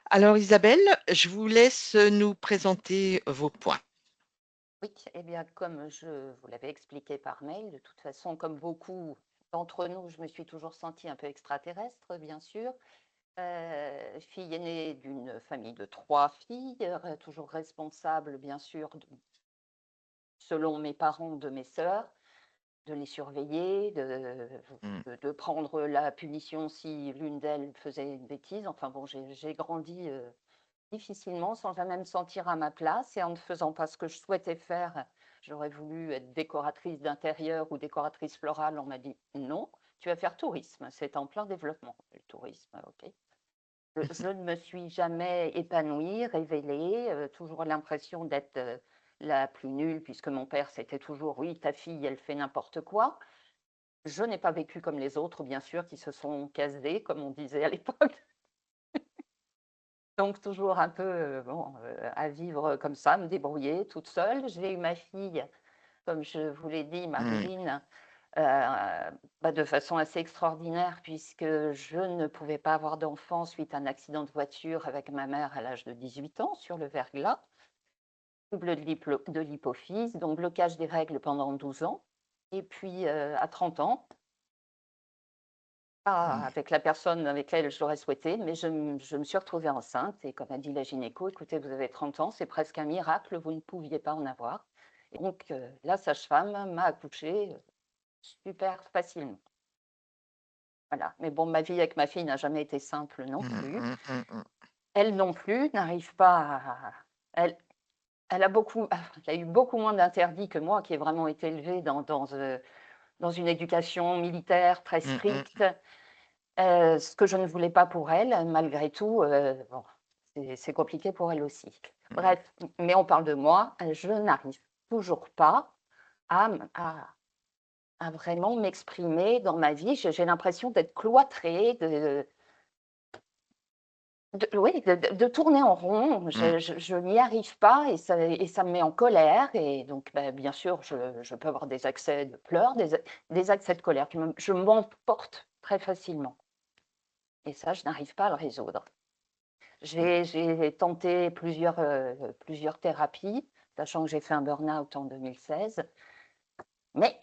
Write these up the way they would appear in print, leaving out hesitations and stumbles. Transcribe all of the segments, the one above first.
Alors Isabelle, je vous laisse nous présenter vos points. Oui, eh bien, comme je vous l'avais expliqué par mail, de toute façon, comme beaucoup d'entre nous, je me suis toujours sentie un peu extraterrestre, bien sûr. Fille aînée d'une famille de 3 filles, toujours responsable, bien sûr, selon mes parents, de mes sœurs, de les surveiller, Mm. de prendre la punition si l'une d'elles faisait une bêtise. Enfin bon, j'ai grandi difficilement, sans jamais me sentir à ma place et en ne faisant pas ce que je souhaitais faire. J'aurais voulu être décoratrice d'intérieur ou décoratrice florale. On m'a dit non, tu vas faire tourisme. C'est en plein développement, le tourisme, ok. Je ne me suis jamais épanouie, révélée, toujours l'impression d'être la plus nulle, puisque mon père, c'était toujours oui, ta fille, elle fait n'importe quoi. Je n'ai pas vécu comme les autres, bien sûr, qui se sont casés, comme on disait à l'époque. Donc toujours un peu, bon, à vivre comme ça, me débrouiller toute seule. J'ai eu ma fille, comme je vous l'ai dit, Mm. Marilyn, de façon assez extraordinaire puisque je ne pouvais pas avoir d'enfant suite à un accident de voiture avec ma mère à l'âge de 18 ans sur le verglas, trouble de l'hypophyse, donc blocage des règles pendant 12 ans. Et puis à 30 ans, pas Mm. avec la personne avec laquelle je l'aurais souhaité, mais je me suis retrouvée enceinte et comme a dit la gynéco: «Écoutez, vous avez 30 ans, c'est presque un miracle, vous ne pouviez pas en avoir» et donc la sage-femme m'a accouchée, super facilement. Voilà, mais bon, ma vie avec ma fille n'a jamais été simple non Mm. plus. Mm. Mm. Mm. Elle non plus n'arrive pas à elle elle a beaucoup elle a eu beaucoup moins d'interdits que moi qui ai vraiment été élevée dans une éducation militaire très Mm. Mm. stricte. Ce que je ne voulais pas pour elle, malgré tout, bon, c'est compliqué pour elle aussi. Mm. Bref, mais on parle de moi, je n'arrive toujours pas à m à vraiment m'exprimer dans ma vie. J'ai l'impression d'être cloîtrée, oui, de tourner en rond. Mm. Je n'y arrive pas et ça me met en colère et donc bien sûr, je peux avoir des accès de pleurs, des accès de colère. Je m'emporte très facilement et ça, je n'arrive pas à le résoudre. J'ai tenté plusieurs thérapies, sachant que j'ai fait un burn-out en 2016, mais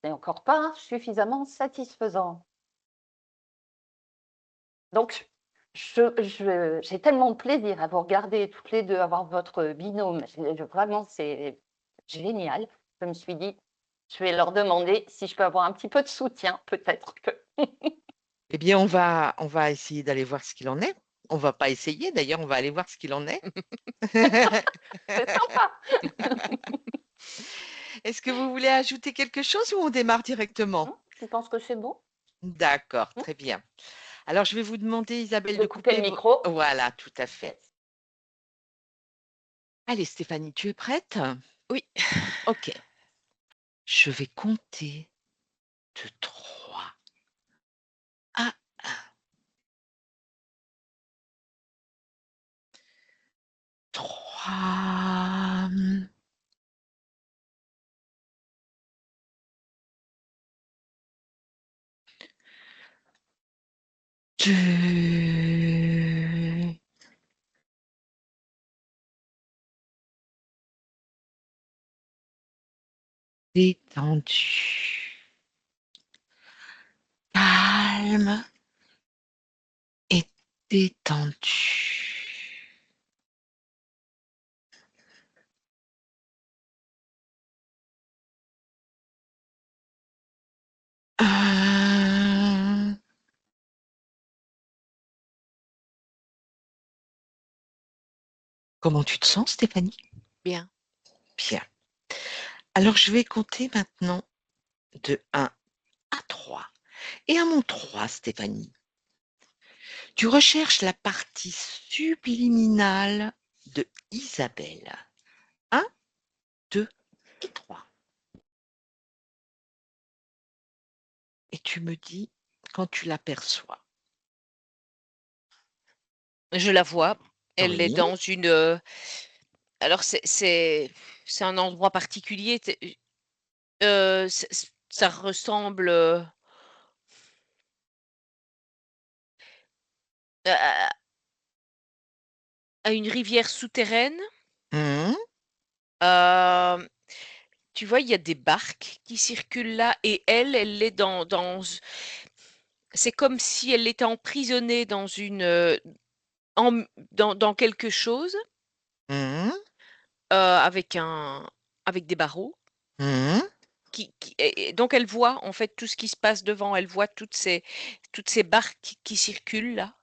c'est encore pas suffisamment satisfaisant. Donc j'ai tellement de plaisir à vous regarder toutes les 2, avoir votre binôme, vraiment c'est génial. Je me suis dit: «Je vais leur demander si je peux avoir un petit peu de soutien, peut-être que» Eh bien, on va essayer d'aller voir ce qu'il en est. On va pas essayer, d'ailleurs, on va aller voir ce qu'il en est. c'est sympa. Est-ce que vous voulez ajouter quelque chose ou on démarre directement? Tu penses que c'est bon? D'accord, Mmh? très bien. Alors, je vais vous demander, Isabelle, De de couper le couper vos... micro? Voilà, tout à fait. Yes. Allez, Stéphanie, tu es prête? Oui. Ok. Je vais compter de 3 à 1. 3, deux, détendu, calme et détendu. 1. Comment tu te sens, Stéphanie? Bien. Bien. Alors, je vais compter maintenant de 1 à 3. Et à mon 3, Stéphanie, tu recherches la partie subliminale de Isabelle. 1, 2 et 3. Et tu me dis quand tu l'aperçois. Je la vois. Elle est Oui. dans une, alors c'est un endroit particulier, ça ressemble, à à une rivière souterraine. Mmh. Euh, Tu vois, il y a des barques qui circulent là et elle est c'est comme si elle était emprisonnée dans en- dans quelque chose Mmh. avec avec des barreaux. Mmh. Et donc elle voit en fait tout ce qui se passe devant. Elle voit toutes ces barques qui circulent là.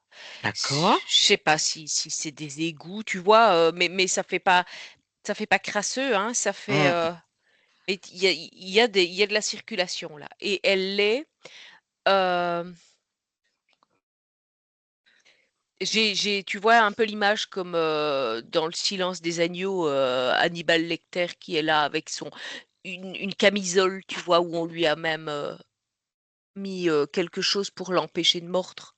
D'accord. Je sais pas si c'est des égouts, tu vois, mais ça fait pas crasseux, hein. Ça fait. Mmh. Et il y a de la circulation là. Et elle est. euh, tu vois un peu l'image comme dans Le Silence des agneaux, Hannibal Lecter qui est là avec une camisole, tu vois, où on lui a même mis quelque chose pour l'empêcher de mordre.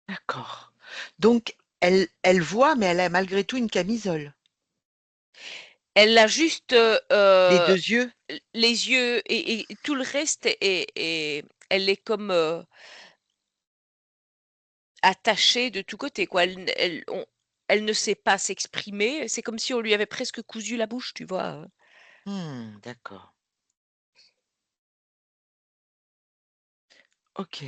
D'accord. Donc elle voit, mais elle a malgré tout une camisole. Elle a juste Les 2 yeux? les yeux et tout le reste elle est comme attachée de tous côtés, quoi. Elle ne sait pas s'exprimer. C'est comme si on lui avait presque cousu la bouche, tu vois. D'accord. OK.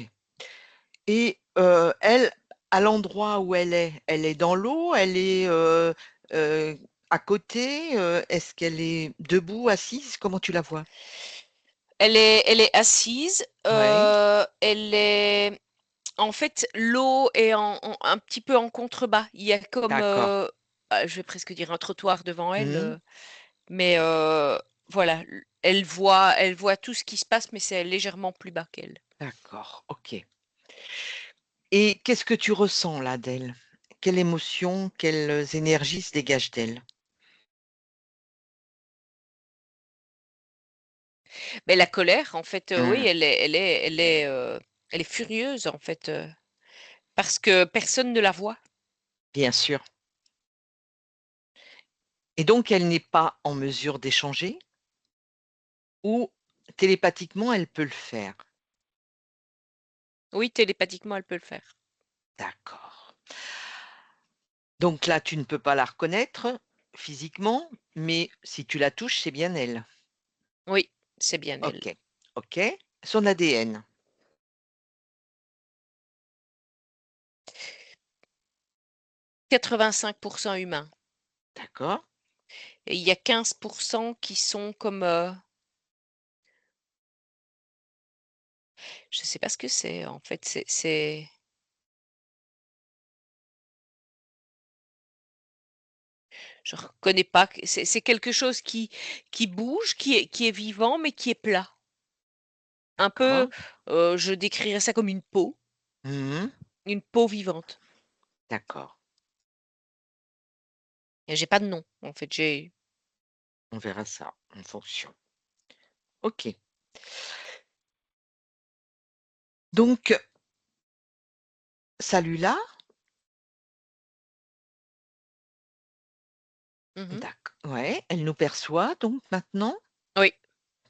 Et elle, à l'endroit où elle est dans l'eau? Elle est, heu, à côté? Est-ce qu'elle est debout, assise? Comment tu la vois? Elle est assise. Ouais, Elle est En fait, l'eau est un petit peu en contrebas. Il y a comme, d'accord. je vais presque dire un trottoir devant elle, Mmh. mais voilà, elle voit tout ce qui se passe, mais c'est légèrement plus bas qu'elle. D'accord, OK. Et qu'est-ce que tu ressens là d'elle? Quelle émotion, quelles énergies se dégagent d'elle? Mais la colère, en fait, oui, Mmh. elle est furieuse, en fait, parce que personne ne la voit. Bien sûr. Et donc elle n'est pas en mesure d'échanger ou télépathiquement elle peut le faire? Oui, télépathiquement, elle peut le faire. D'accord. Donc là, tu ne peux pas la reconnaître physiquement, mais si tu la touches, c'est bien elle. Oui, c'est bien elle. OK. OK. Son ADN, 85% humain. d'accord. Et il y a 15% qui sont comme, je sais pas ce que c'est, en fait, je reconnais pas, c'est quelque chose qui bouge, qui est vivant, mais qui est plat. Un peu, D'accord. je décrirais ça comme Mmh. une peau vivante. D'accord. Et j'ai pas de nom, en fait, j'ai On verra ça en fonction. OK. Donc celui-là, mmh ouais, elle nous perçoit donc maintenant? Oui.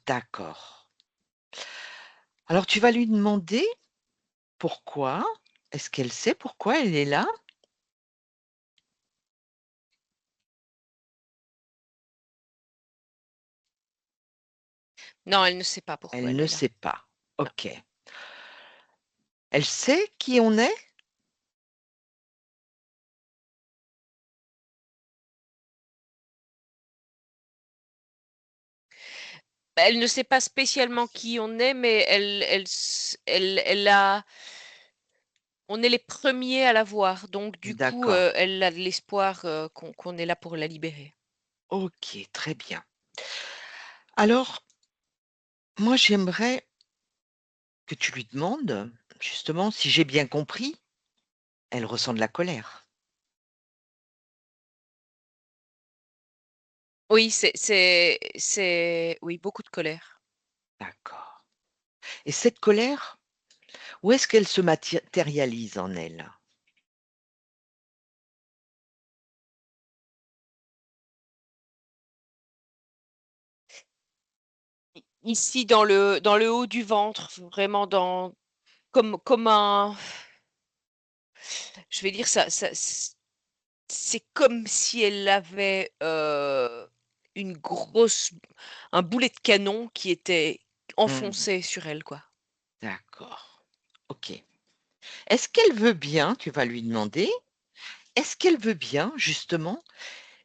D'accord. Alors tu vas lui demander pourquoi. Est-ce qu'elle sait pourquoi elle est là? Non, elle ne sait pas pourquoi Elle elle ne est là. sait pas. Non. OK. Elle sait qui on est? Bah, elle ne sait pas spécialement qui on est, mais elle a on est les premiers à la voir, donc du coup, D'accord. elle a de l'espoir, qu'on est là pour la libérer. OK, très bien. Alors, moi, j'aimerais que tu lui demandes, justement, si j'ai bien compris, elle ressent de la colère. Oui, oui, beaucoup de colère. D'accord. Et cette colère, où est-ce qu'elle se matérialise en elle? Ici dans le haut du ventre, vraiment comme un je vais dire ça c'est comme si elle avait, une grosse un boulet de canon qui était Mmh. enfoncé sur elle, quoi. D'accord. OK. Est-ce qu'elle veut bien, tu vas lui demander, est-ce qu'elle veut bien justement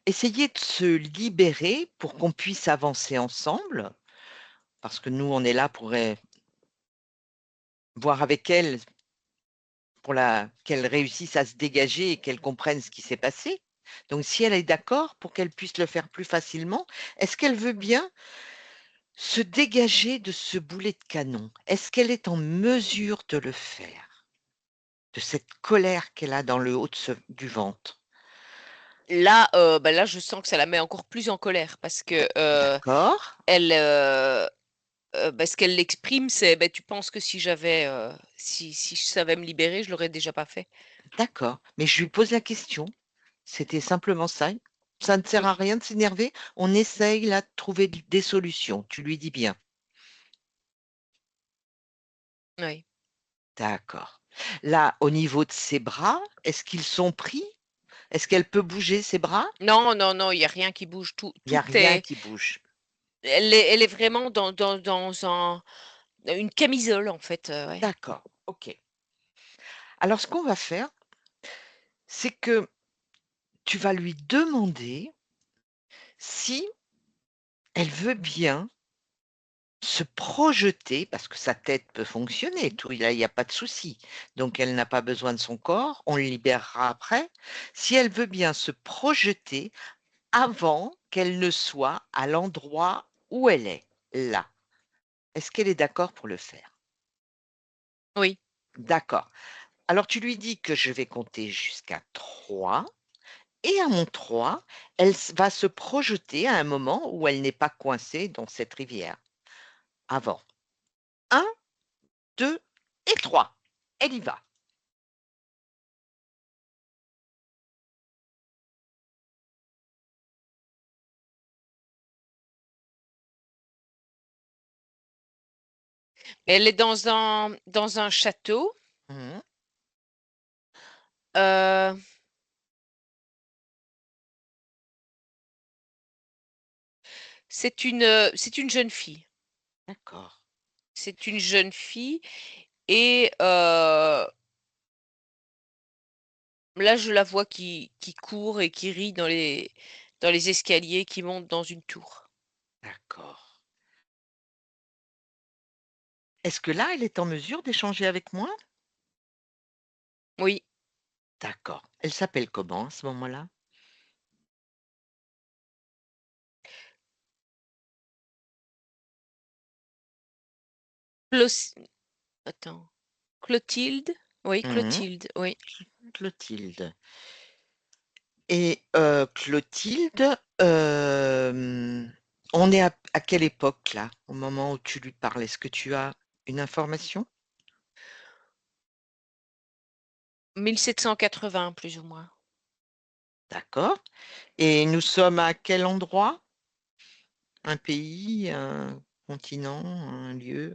essayer de se libérer pour qu'on puisse avancer ensemble? Parce que nous, on est là pour, voir avec elle, pour la qu'elle réussisse à se dégager et qu'elle comprenne ce qui s'est passé. Donc si elle est d'accord pour qu'elle puisse le faire plus facilement, est-ce qu'elle veut bien se dégager de ce boulet de canon? Est-ce qu'elle est en mesure de le faire? De cette colère qu'elle a dans le haut de du ventre? Là, bah, là, je sens que ça la met encore plus en colère parce que, D'accord, elle, bah, ce qu'elle l'exprime, c'est: «Beh, tu penses que si j'avais, si je savais me libérer, je l'aurais déjà pas fait?» d'accord, mais je lui pose la question. C'était simplement ça. Ça ne sert Oui, à rien de s'énerver. On essaye là de trouver des solutions. Tu lui dis bien. oui. D'accord. Là, au niveau de ses bras, est-ce qu'ils sont pris? Est-ce qu'elle peut bouger ses bras? Non, non, non, il y a rien qui bouge, Il y a tout rien est qui bouge. elle est vraiment dans une camisole, en fait, ouais. D'accord, OK. Alors ce qu'on va faire, c'est que tu vas lui demander si elle veut bien se projeter, parce que sa tête peut fonctionner, tout, il y a pas de souci. Donc elle n'a pas besoin de son corps, on le libérera après. Si elle veut bien se projeter avant qu'elle ne soit à l'endroit où elle est, là. Est-ce qu'elle est d'accord pour le faire? Oui. D'accord. Alors tu lui dis que je vais compter jusqu'à 3 et à mon 3, va se projeter à un moment où elle n'est pas coincée dans cette rivière. Avant. 1, 2 et 3. Elle y va. Elle est dans un château, Mmh. heu, c'est une jeune fille. D'accord. C'est une jeune fille et là, je la vois qui court et qui rit dans les escaliers qui montent dans une tour. D'accord. Est-ce que là, elle est en mesure d'échanger avec moi? Oui, D'accord. Elle s'appelle comment à ce moment-là? Clos attends, Clotilde? Oui, Mmh. Clotilde, oui. Clotilde. Et Clotilde, on est à quelle époque là, au moment où tu lui parles? Est-ce que tu as une information? 1780 plus ou moins. D'accord. Et nous sommes à quel endroit? Un pays, un continent, un lieu?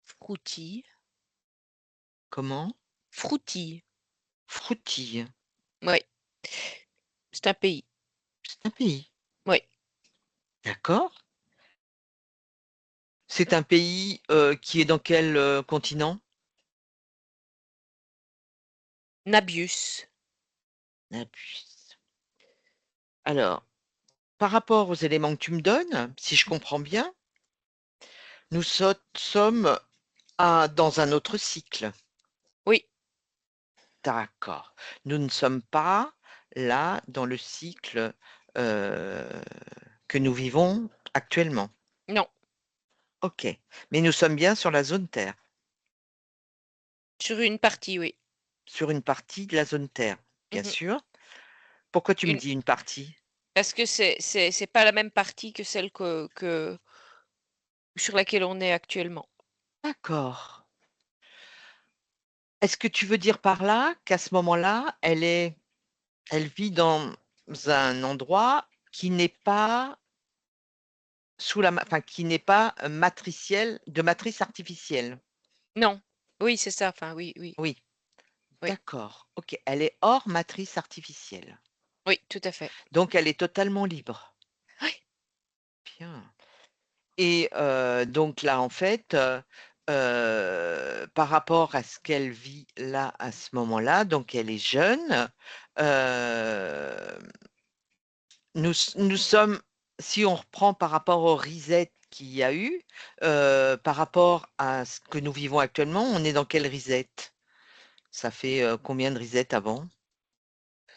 Froutille, Comment? Froutille, Frutilles. oui, c'est un pays. C'est un pays. Oui, D'accord. C'est un pays, qui est dans quel, continent? Nabius. Nablus. Alors, par rapport aux éléments que tu me donnes, si je comprends bien, nous sommes dans un autre cycle. Oui, D'accord. Nous ne sommes pas là dans le cycle, heu, que nous vivons actuellement. non, OK. Mais nous sommes bien sur la zone Terre, sur une partie, oui. sur une partie de la zone Terre, bien Mmh. sûr. Pourquoi tu me Une dis une partie? Parce que c'est pas la même partie que celle que sur laquelle on est actuellement. D'accord. Est-ce que tu veux dire par là qu'à ce moment-là, elle vit dans un endroit qui n'est pas enfin, qui n'est pas matricielle, de matrice artificielle. Non. Oui, c'est ça. Enfin, oui, oui, Oui, oui, d'accord. Ok, elle est hors matrice artificielle. oui, tout à fait. Donc, elle est totalement libre. Oui. Bien. Et donc là, en fait, par rapport à ce qu'elle vit là, à ce moment-là, donc elle est jeune, euh, nous sommes, si on reprend par rapport au reset qu'il y a eu, par rapport à ce que nous vivons actuellement, on est dans quel reset? Ça fait combien de reset avant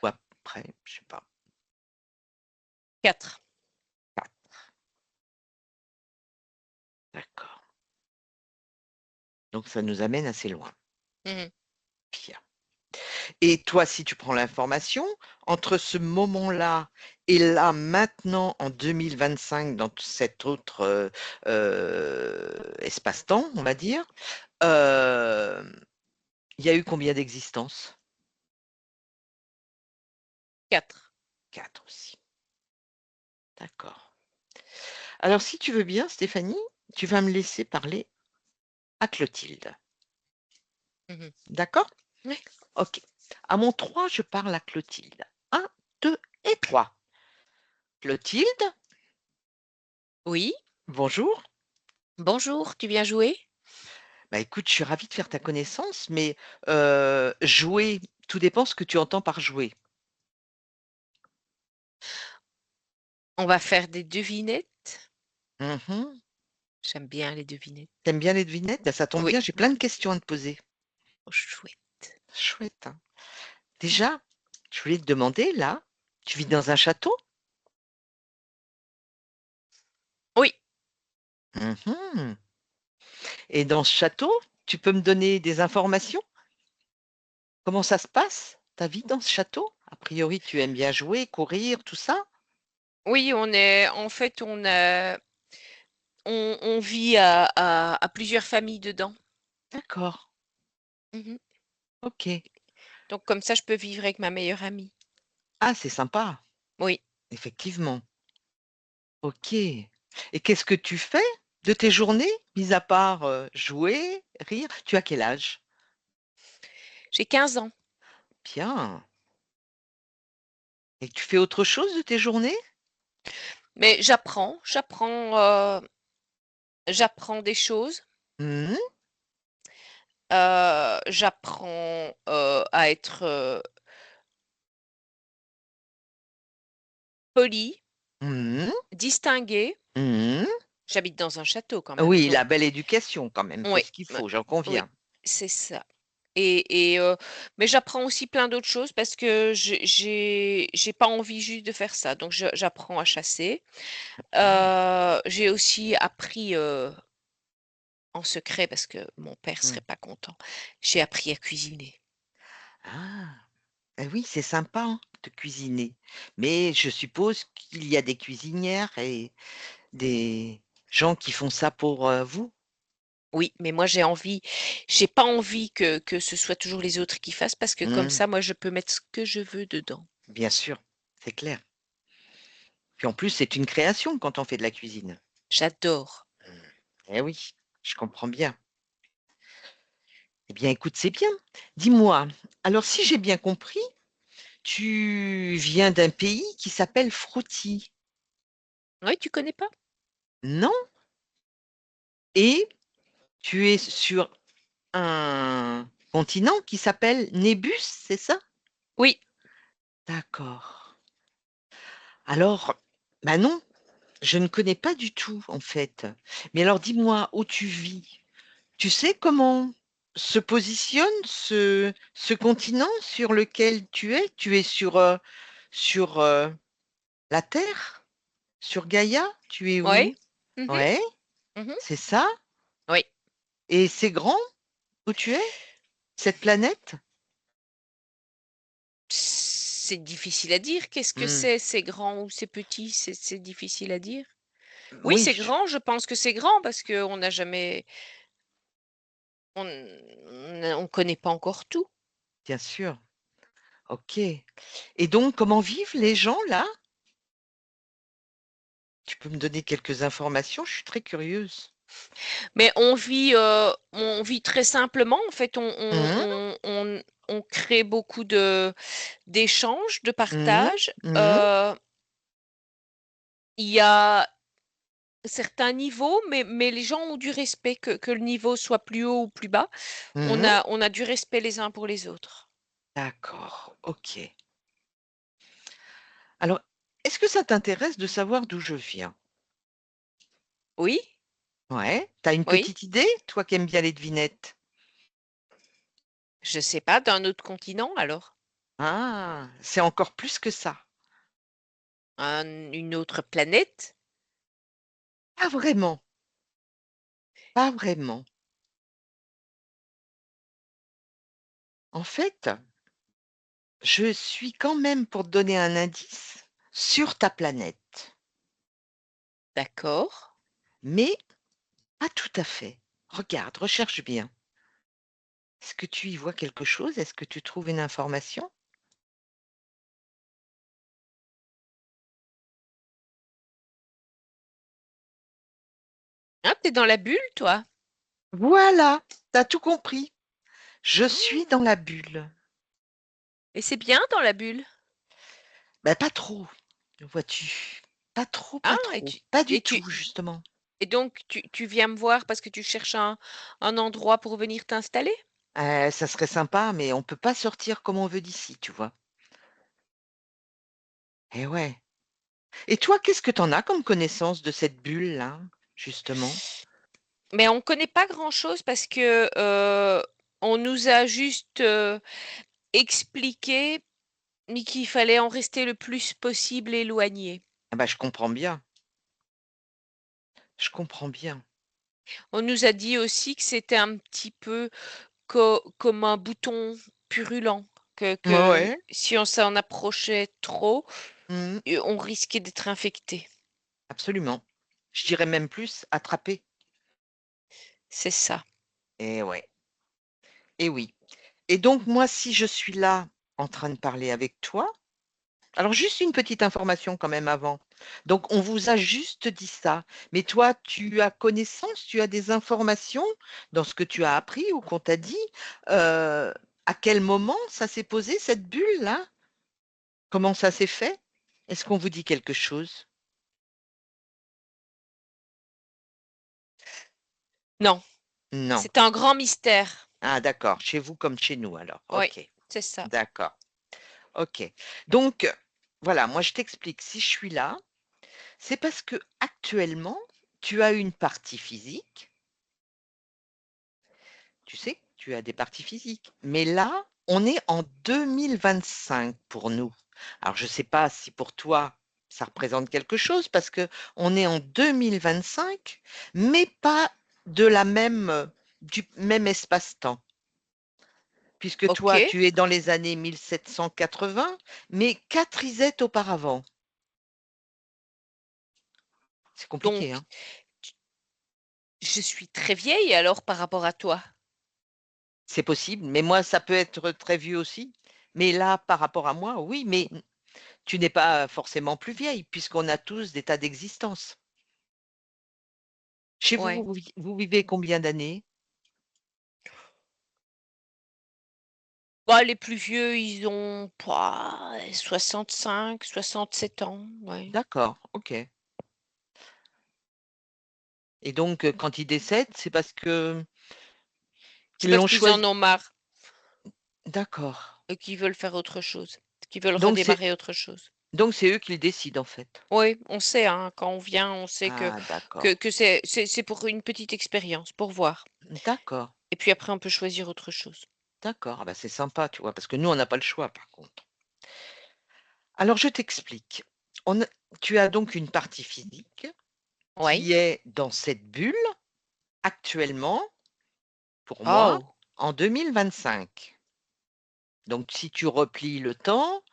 ou après? Je sais pas. 4. Ah, d'accord. Donc ça nous amène assez loin. Mhm. Bien. Et toi, si tu prends l'information, entre ce moment-là et là, maintenant, en 2025, dans cet autre espace-temps, on va dire, euh, il y a eu combien d'existences? 4. 4 aussi. D'accord. Alors, si tu veux bien, Stéphanie, tu vas me laisser parler à Clotilde. Mhm. D'accord? Oui. Ok. À mon 3, je parle à Clotilde. 1, 2 et 3. Clotilde, Oui. bonjour. Bonjour, tu viens jouer? Bah écoute, je suis ravie de faire ta connaissance, mais jouer, tout dépend ce que tu entends par jouer. On va faire des devinettes. Mhm. J'aime bien les devinettes. T'aimes bien les devinettes? Bah, ça tombe Oui. bien, j'ai plein de questions à te poser. Oh, chouette. Chouette, hein. Déjà, je voulais te demander, là, tu vis dans un château? Oui. Mhm. Et dans ce château, tu peux me donner des informations? Comment ça se passe, ta vie dans ce château? A priori, tu aimes bien jouer, courir, tout ça? Oui, en fait, on vit à plusieurs familles dedans. D'accord, Mhm. ok. Donc, comme ça, je peux vivre avec ma meilleure amie. Ah, c'est sympa, Oui. effectivement. Ok. Et qu'est-ce que tu fais de tes journées, mis à part jouer, rire? Tu as quel âge? J'ai 15 ans. Bien. Et tu fais autre chose de tes journées? Mais j'apprends des choses. Mhm, J'apprends à être poli, mhm, distingué. mhm. J'habite dans un château quand même. Oui, Donc, la belle éducation quand même, c'est oui, ce qu'il ouais, faut, j'en oui, conviens. c'est ça. Mais j'apprends aussi plein d'autres choses parce que j'ai pas envie juste de faire ça. Donc, j'apprends à chasser. Bien. J'ai aussi appris en secret parce que mon père Mm. serait pas content. J'ai appris à cuisiner. Ah, eh oui, c'est sympa hein, de cuisiner. Mais je suppose qu'il y a des cuisinières et des gens qui font ça pour vous. Oui, mais moi j'ai pas envie que ce soit toujours les autres qui fassent parce que comme Mm, ça, moi, je peux mettre ce que je veux dedans. bien sûr, c'est clair. Puis en plus, c'est une création quand on fait de la cuisine. J'adore. Eh oui, je comprends bien. Eh bien, écoute, c'est bien. Dis-moi, alors si j'ai bien compris, tu viens d'un pays qui s'appelle Frutti, Oui, tu connais pas? non? Et tu es sur un continent qui s'appelle Nébus, c'est ça? Oui, D'accord. Alors, bah non, je ne connais pas du tout, en fait. Mais alors, dis-moi, où tu vis? Tu sais comment se positionne ce continent sur lequel tu es? Tu es sur la Terre? Sur Gaïa? Tu es ouais. où? Mhm, Ouais, mhm. c'est ça? Oui. Et c'est grand où tu es? Cette planète? C'est difficile à dire. Qu'est-ce que Hmm. c'est? C'est grand ou c'est petit? C'est difficile à dire. Oui, Oui, c'est grand. Je pense que c'est grand parce qu'on n'a jamais, on connaît pas encore tout. bien sûr. Ok. Et donc, comment vivent les gens là? Tu peux me donner quelques informations? Je suis très curieuse. Mais on vit très simplement. En fait, Mmh, on crée beaucoup d'échanges, de mmh, partage. mmh, Il y a certains niveaux, mais les gens ont du respect, que le niveau soit plus haut ou plus bas. mmh. On a du respect les uns pour les autres. D'accord, OK. Alors, est-ce que ça t'intéresse de savoir d'où je viens? Oui, Ouais. Tu as une oui. petite idée, toi qui aimes bien les devinettes? Je sais pas, d'un autre continent alors? Ah, c'est encore plus que ça. Une autre planète? Pas vraiment, pas vraiment. En fait, je suis quand même, pour te donner un indice, sur ta planète, D'accord. mais pas tout à fait. Regarde, recherche bien. Est-ce que tu y vois quelque chose? Est-ce que tu trouves une information? Ah, t'es dans la bulle, toi? Voilà, tu as tout compris. Je suis dans Mmh. la bulle. Et c'est bien dans la bulle? Ben pas trop, vois-tu? Pas trop, Ah, pas trop, pas du et tu tout, justement. et donc tu viens me voir parce que tu cherches un endroit pour venir t'installer? Ça serait sympa, mais on peut pas sortir comme on veut d'ici, tu vois? Eh ouais. Et toi, qu'est-ce que tu en as comme connaissance de cette bulle-là, justement? Mais on connaît pas grand-chose parce que, on nous a juste, expliqué, mais qu'il fallait en rester le plus possible éloigné. Ah bah, je comprends bien, je comprends bien. On nous a dit aussi que c'était un petit peu comme un bouton purulent, que Ouais, si on s'en approchait trop, mmh, on risquait d'être infecté. absolument. Je dirais même plus, attraper. C'est ça. Eh ouais, eh oui. Et donc moi, si je suis là, en train de parler avec toi, alors juste une petite information quand même avant. Donc on vous a juste dit ça, mais toi, tu as connaissance, tu as des informations dans ce que tu as appris ou qu'on t'a dit, à quel moment ça s'est posé cette bulle-là? Comment ça s'est fait? Est-ce qu'on vous dit quelque chose? Non, Non. c'est un grand mystère. Ah d'accord, chez vous comme chez nous alors. Oui, OK, c'est ça. d'accord. OK. Donc voilà, moi je t'explique, si je suis là, c'est parce que actuellement, tu as une partie physique, tu sais, tu as des parties physiques. Mais là, on est en 2025 pour nous. Alors je ne sais pas si pour toi, ça représente quelque chose parce que on est en 2025, mais pas de la même, du même espace-temps. Puisque toi, OK, tu es dans les années 1780, mais 4 Isettes auparavant. C'est compliqué, donc hein? je suis très vieille alors par rapport à toi? C'est possible, mais moi, ça peut être très vieux aussi. Mais là, par rapport à moi, oui, mais tu n'es pas forcément plus vieille, puisqu'on a tous des tas d'existences. Chez vous, Ouais. vous vivez combien d'années? Bah, les plus vieux, ils ont pouah, 65, 67 ans, ouais. D'accord, OK. Et donc, quand ils décèdent, c'est parce que C'est qu'ils parce l'ont qu'ils en choisi. ont marre D'accord. et qu'ils veulent faire autre chose, qu'ils veulent Donc c'est redémarrer autre chose. donc c'est eux qui le décident, en fait? Oui, on sait, hein, quand on vient, on sait Ah d'accord. que c'est pour une petite expérience, pour voir. D'accord, Et puis après, on peut choisir autre chose. d'accord. Ah bah, c'est sympa, tu vois? Parce que nous, on n'a pas le choix, par contre. Alors je t'explique. On a Tu as donc une partie physique Oui. qui est dans cette bulle, actuellement, pour moi, Oh, en 2025. Donc si tu replies le temps,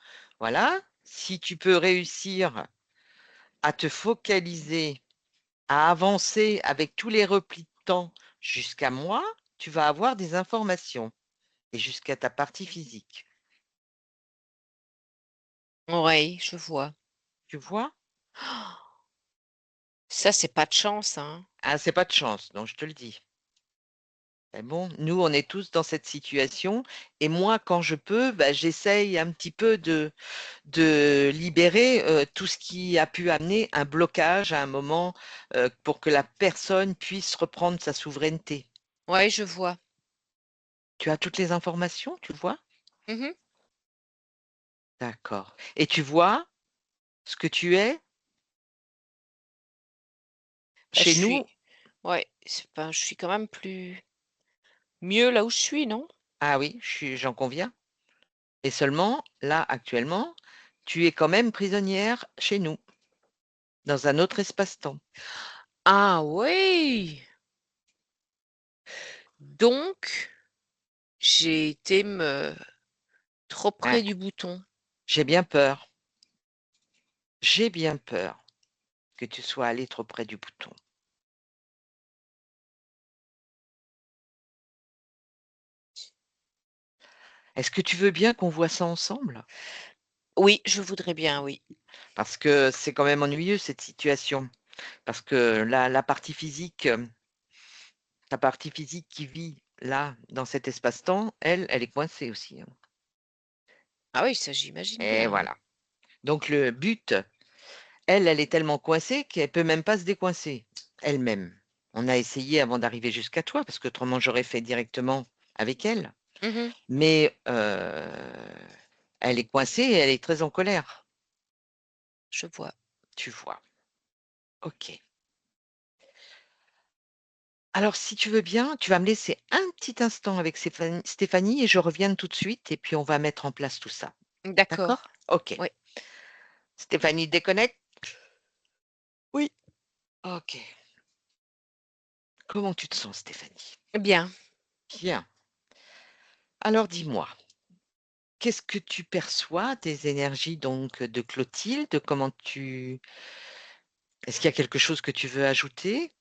voilà, si tu peux réussir à te focaliser, à avancer avec tous les replis de temps jusqu'à moi, tu vas avoir des informations et jusqu'à ta partie physique. oui, je vois. Tu vois? Ça, c'est pas de chance, hein. Ah, c'est pas de chance, donc je te le dis. Mais bon, nous, on est tous dans cette situation et moi, quand je peux, bah, j'essaye un petit peu de libérer, tout ce qui a pu amener un blocage à un moment, pour que la personne puisse reprendre sa souveraineté. Ouais, je vois. Tu as toutes les informations, tu vois? Mmh. D'accord et tu vois ce que tu es Bah, je chez nous? suis ouais, je suis quand même mieux là où je suis, non? Ah oui, j'en conviens et seulement là, actuellement, tu es quand même prisonnière chez nous, dans un autre espace-temps. Ah oui! Donc, j'ai été me trop Ouais, près du bouton. j'ai bien peur. J'ai bien peur que tu sois allé trop près du bouton. Est-ce que tu veux bien qu'on voit ça ensemble? Oui, je voudrais bien, oui. Parce que c'est quand même ennuyeux cette situation. Parce que la partie physique, la partie physique qui vit là, dans cet espace-temps, elle est coincée aussi, hein. Ah oui, ça j'imagine Et bien, oui. voilà. Donc le but, elle est tellement coincée qu'elle peut même pas se décoincer, elle-même. On a essayé avant d'arriver jusqu'à toi, parce qu'autrement j'aurais fait directement avec elle. Mmh. Mais, elle est coincée et elle est très en colère, Je vois. tu vois? OK. Alors si tu veux bien, tu vas me laisser un petit instant avec Stéphanie et je reviens tout de suite et puis on va mettre en place tout ça. D'accord? D'accord. OK. Oui. Stéphanie déconnecte? Oui. OK. Comment tu te sens, Stéphanie? Bien. Bien. Alors dis-moi, qu'est-ce que tu perçois des énergies donc de Clotilde? Comment tu est-ce qu'il y a quelque chose que tu veux ajouter?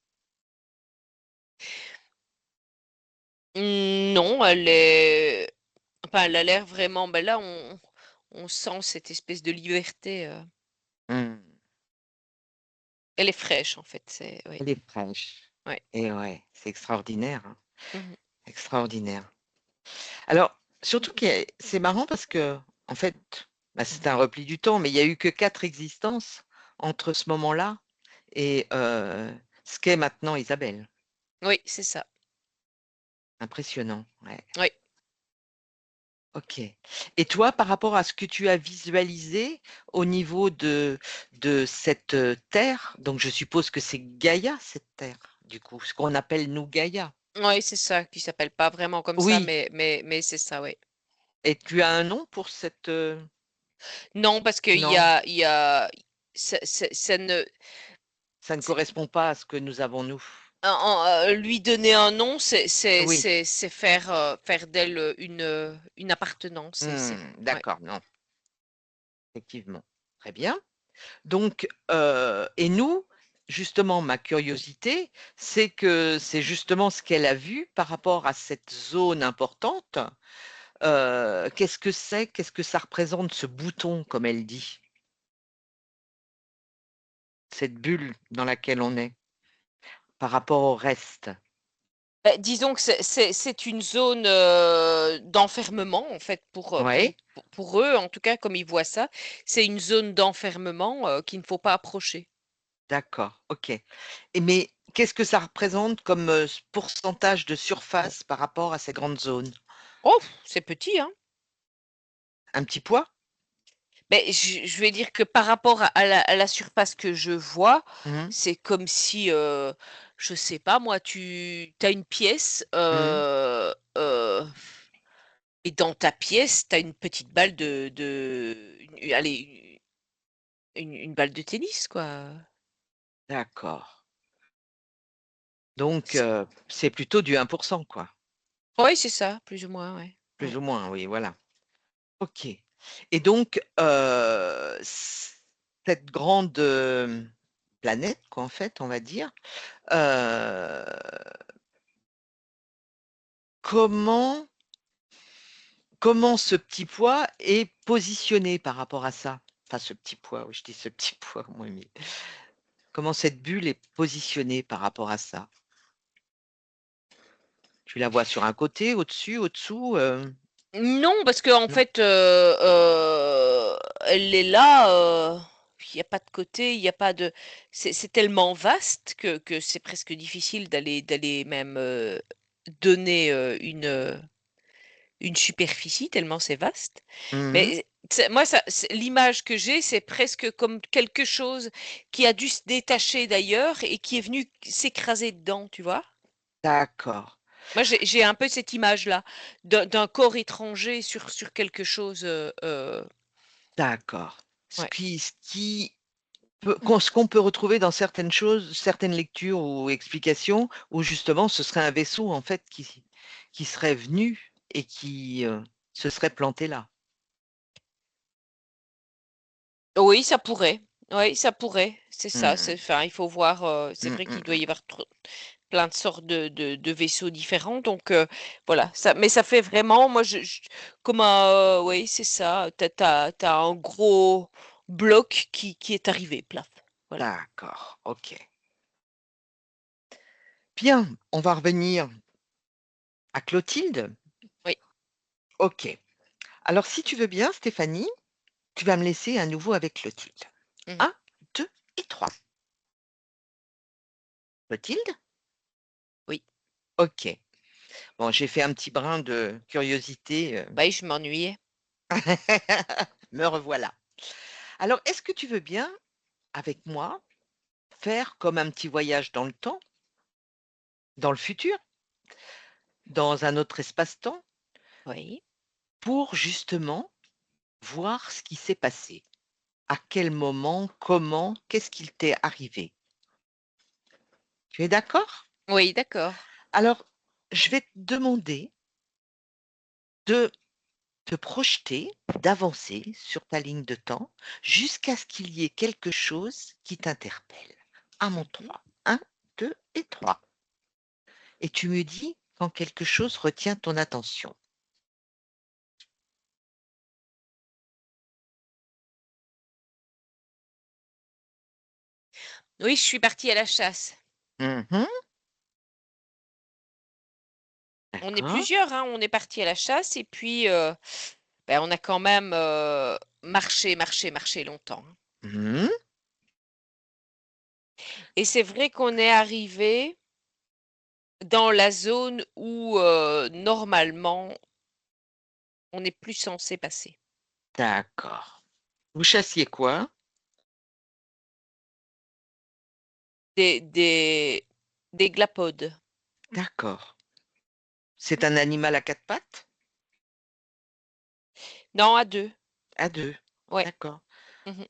Non, elle est enfin, elle a l'air vraiment ben là, on sent cette espèce de liberté, Mmh. elle est fraîche en fait, c'est oui, Elle est fraîche. ouais. Et ouais, c'est extraordinaire, hein, Mmh. extraordinaire. Alors, surtout que c'est marrant parce que en fait, bah, c'est un repli du temps, mais il y a eu que 4 existences entre ce moment-là et ce qu'est maintenant Isabelle. Oui, c'est ça. Impressionnant, ouais. Oui. OK. Et toi, par rapport à ce que tu as visualisé au niveau de cette, terre, donc je suppose que c'est Gaïa, cette terre, du coup, ce qu'on appelle nous Gaïa? Oui, c'est ça, qui s'appelle pas vraiment comme ça, Oui, mais c'est ça, oui. et tu as un nom pour cette, Non, parce qu'il y non, a il y a ça ne ça ne c'est correspond pas à ce que nous avons nous. lui donner un nom, Oui, c'est faire, faire d'elle, une appartenance, c'est ouais. d'accord, non, effectivement. Très bien. Donc, et nous, justement, ma curiosité, c'est que c'est justement ce qu'elle a vu par rapport à cette zone importante. Qu'est-ce que c'est? Qu'est-ce que ça représente ce bouton, comme elle dit? Cette bulle dans laquelle on est, par rapport au reste? Bah, disons que c'est une zone, d'enfermement en fait Oui, pour eux, en tout cas comme ils voient ça. C'est une zone d'enfermement, qu'il ne faut pas approcher. d'accord, OK. Et mais qu'est-ce que ça représente comme, pourcentage de surface par rapport à ces grandes zones? Oh! C'est petit, hein? Un petit poids? Beh, je vais dire que par rapport à la surface que je vois, Mmh. c'est comme si, je sais pas moi, tu as une pièce, Mmh. et dans ta pièce, tu as une petite balle allez, une balle de tennis quoi. D'accord. Donc, C c'est plutôt du 1 quoi? Ouais, c'est ça, plus ou moins, ouais. Plus Ouais. ou moins, oui, voilà. OK. Et donc, cette grande, planète quoi, en fait, on va dire, heu, comment comment ce petit pois est positionné par rapport à ça? Enfin, ce petit pois, oui, je dis ce petit pois, moi, mais Comment cette bulle est positionnée par rapport à ça? Tu la vois sur un côté, au-dessus, au-dessous, Non, parce qu'en non? fait, elle est là, il y a pas de côté, il y a pas de c'est tellement vaste que c'est presque difficile d'aller même, donner, une superficie tellement c'est vaste. Mmh. Mais c'est moi ça l'image que j'ai, c'est presque comme quelque chose qui a dû se détacher d'ailleurs et qui est venu s'écraser dedans, tu vois? D'accord, Moi, j'ai un peu cette image-là, d'un corps étranger sur quelque chose, d'accord. ouais. Ce qui ce qu'on peut retrouver dans certaines choses, certaines lectures ou explications où justement ce serait un vaisseau en fait qui serait venu et qui, se serait planté là. Oui, ça pourrait. Oui, ça pourrait, c'est ça, Mmh. c'est enfin, il faut voir, c'est Mmh, vrai mmh qu'il doit mh. y avoir plein de sortes de vaisseaux différents donc voilà, ça mais ça fait vraiment moi je comme un oui, c'est ça, tu as un gros bloc qui est arrivé, plaf, voilà. D'accord, OK. Bien, on va revenir à Clotilde. Oui. OK. Alors si tu veux bien Stéphanie, tu vas me laisser à nouveau avec Clotilde. Mmh. 1, 2 et 3. Clotilde? Oui. OK. Bon, j'ai fait un petit brin de curiosité, Bah oui, je m'ennuyais. me revoilà. Alors, est-ce que tu veux bien, avec moi, faire comme un petit voyage dans le temps, dans le futur, dans un autre espace-temps, Oui. pour justement voir ce qui s'est passé? À quel moment? Comment? Qu'est-ce qu'il t'est arrivé? Tu es d'accord? Oui, d'accord. Alors, je vais te demander de te projeter, d'avancer sur ta ligne de temps jusqu'à ce qu'il y ait quelque chose qui t'interpelle. À mon Mmh. 3. 1, 2 et 3. Et tu me dis quand quelque chose retient ton attention. Oui, je suis partie à la chasse. Mmh. On est D'accord. plusieurs, hein, on est partis à la chasse et puis, on a quand même, marché, marché, marché longtemps, hein. Mmh. Et c'est vrai qu'on est arrivé dans la zone où, normalement, on n'est plus censé passer. D'accord. Vous chassiez quoi? Des des glapodes. D'accord. C'est un animal à 4 pattes? Non, à 2. À 2. Ouais. D'accord. Mmh.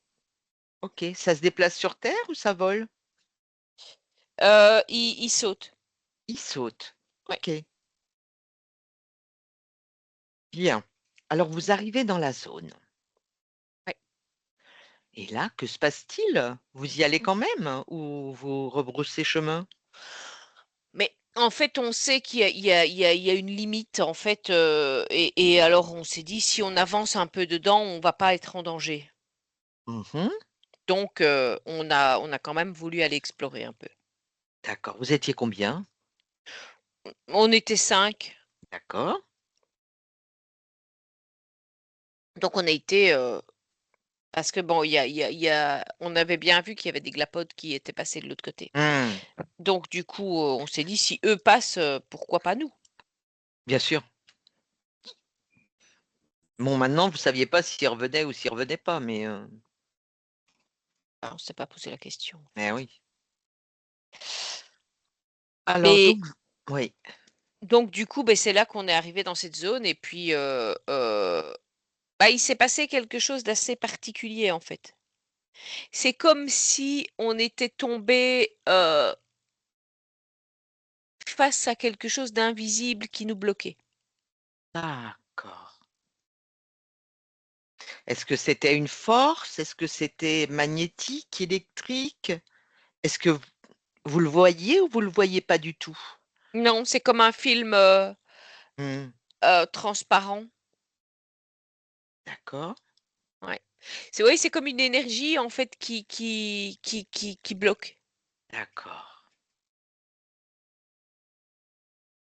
OK. Ça se déplace sur terre ou ça vole? Il saute. Il saute. Ouais. OK, bien. Alors vous arrivez dans la zone Ouais. et là, que se passe-t-il? Vous y allez quand même ou vous rebroussez chemin? Mais en fait, on sait qu'il y a une limite en fait, et alors on s'est dit: «Si on avance un peu dedans, on va pas être en danger». Mmh. Donc on a quand même voulu aller explorer un peu. D'accord. Vous étiez combien? On était 5, D'accord. donc on a été, parce que bon, il y a on avait bien vu qu'il y avait des glapodes qui étaient passés de l'autre côté. Mmh. Donc du coup, on s'est dit: «Si eux passent, pourquoi pas nous?» Bien sûr. Bon, maintenant, vous saviez pas s'ils revenaient ou s'ils revenaient pas, mais Bah, on s'est pas posé la question, en eh fait. oui. Alors Mais oui, donc du coup, beh, c'est là qu'on est arrivé dans cette zone et puis, il s'est passé quelque chose d'assez particulier, en fait. C'est comme si on était tombé face à quelque chose d'invisible qui nous bloquait. d'accord. Est-ce que c'était une force? Est-ce que c'était magnétique, électrique? Est-ce que vous le voyez ou vous le voyez pas du tout? Non, c'est comme un film, Mmh, transparent. d'accord. Ouais. C'est oui, c'est comme une énergie, en fait, qui bloque. D'accord.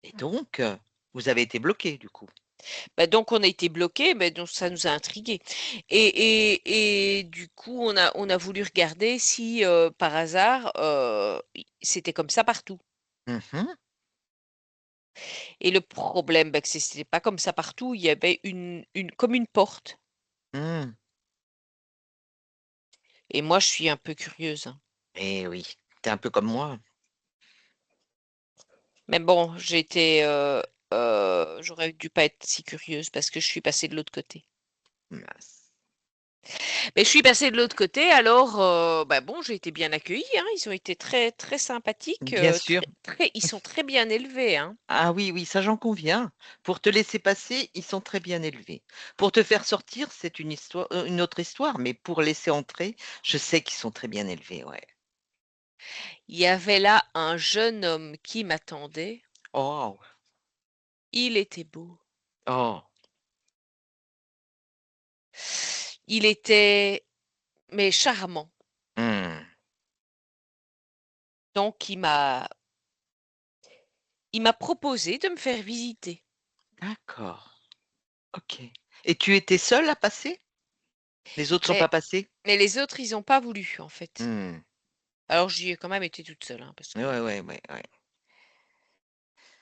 Et donc, vous avez été bloqués du coup? Bah, donc on a été bloqués, mais donc ça nous a intrigués et du coup on a voulu regarder si, par hasard, c'était comme ça partout Mmh. et le problème, bah, que c'était pas comme ça partout, il y avait une comme une porte Mmh. et moi je suis un peu curieuse, hein. Eh oui, tu es un peu comme moi. Mais bon, j'aurais dû pas être si curieuse parce que je suis passée de l'autre côté. Mince. Mais je suis passée de l'autre côté alors, bah, bon, j'ai été bien accueillie, hein. Ils ont été très très sympathiques, Bien sûr. ils sont très bien élevés, hein. Ah oui, oui, ça j'en conviens. Pour te laisser passer, ils sont très bien élevés. Pour te faire sortir, c'est une autre histoire, mais pour laisser entrer, je sais qu'ils sont très bien élevés, ouais. Il y avait là un jeune homme qui m'attendait. Oh! Il était beau. Oh! Il était mais charmant. Mmh. Donc il m'a proposé de me faire visiter. D'accord. OK. Et tu étais seule à passer? Les autres sont pas Mais passés? mais les autres, ils ont pas voulu, en fait. Mmh. Alors j'y ai quand même été toute seule, hein, parce Ouais, que ouais, ouais, ouais.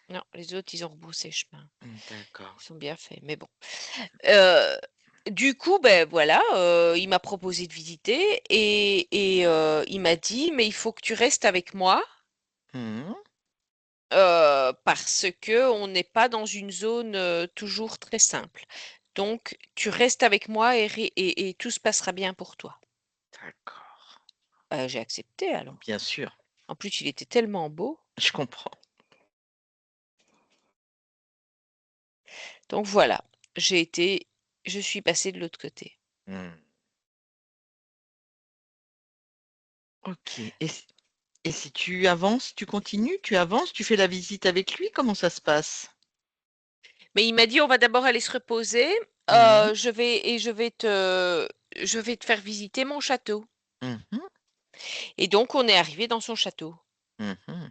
non, les autres, ils ont rebroussé chemin. Mmh, d'accord. Ils sont bien faits, mais bon. Heu, du coup, ben voilà, il m'a proposé de visiter et il m'a dit: «Mais il faut que tu restes avec moi, Mmh. parce que on n'est pas dans une zone, toujours très simple. Donc tu restes avec moi et tout se passera bien pour toi». D'accord. J'ai accepté alors. Bien sûr, En plus, il était tellement beau. je comprends. Donc voilà, j'ai été je suis passée de l'autre côté. Mmh. OK. Et si tu avances, tu continues? Tu avances, tu fais la visite avec lui? Comment ça se passe? Mais il m'a dit: «On va d'abord aller se reposer, Mmh. je vais te faire visiter mon château» Mmh mh. et donc on est arrivé dans son château Mmh.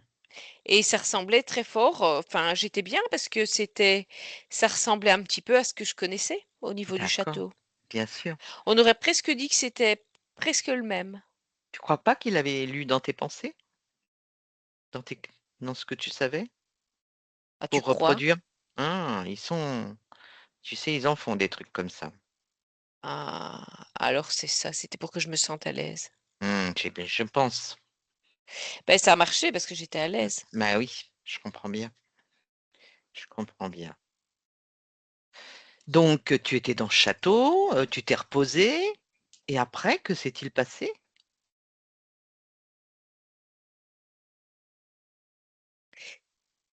et ça ressemblait très fort, enfin j'étais bien parce que ça ressemblait un petit peu à ce que je connaissais au niveau du D'accord, château. bien sûr. On aurait presque dit que c'était presque le même. Tu crois pas qu'il avait lu dans tes pensées? Dans tes dans ce que tu savais? Ah tu Pour crois? reproduire? Ah, tu sais, ils en font des trucs comme ça. Ah, alors c'est ça, c'était pour que je me sente à l'aise. Je pense. Ben ça a marché parce que j'étais à l'aise. Bah oui, je comprends bien, je comprends bien. Donc, tu étais dans le château, tu t'es reposée et après, que s'est-il passé?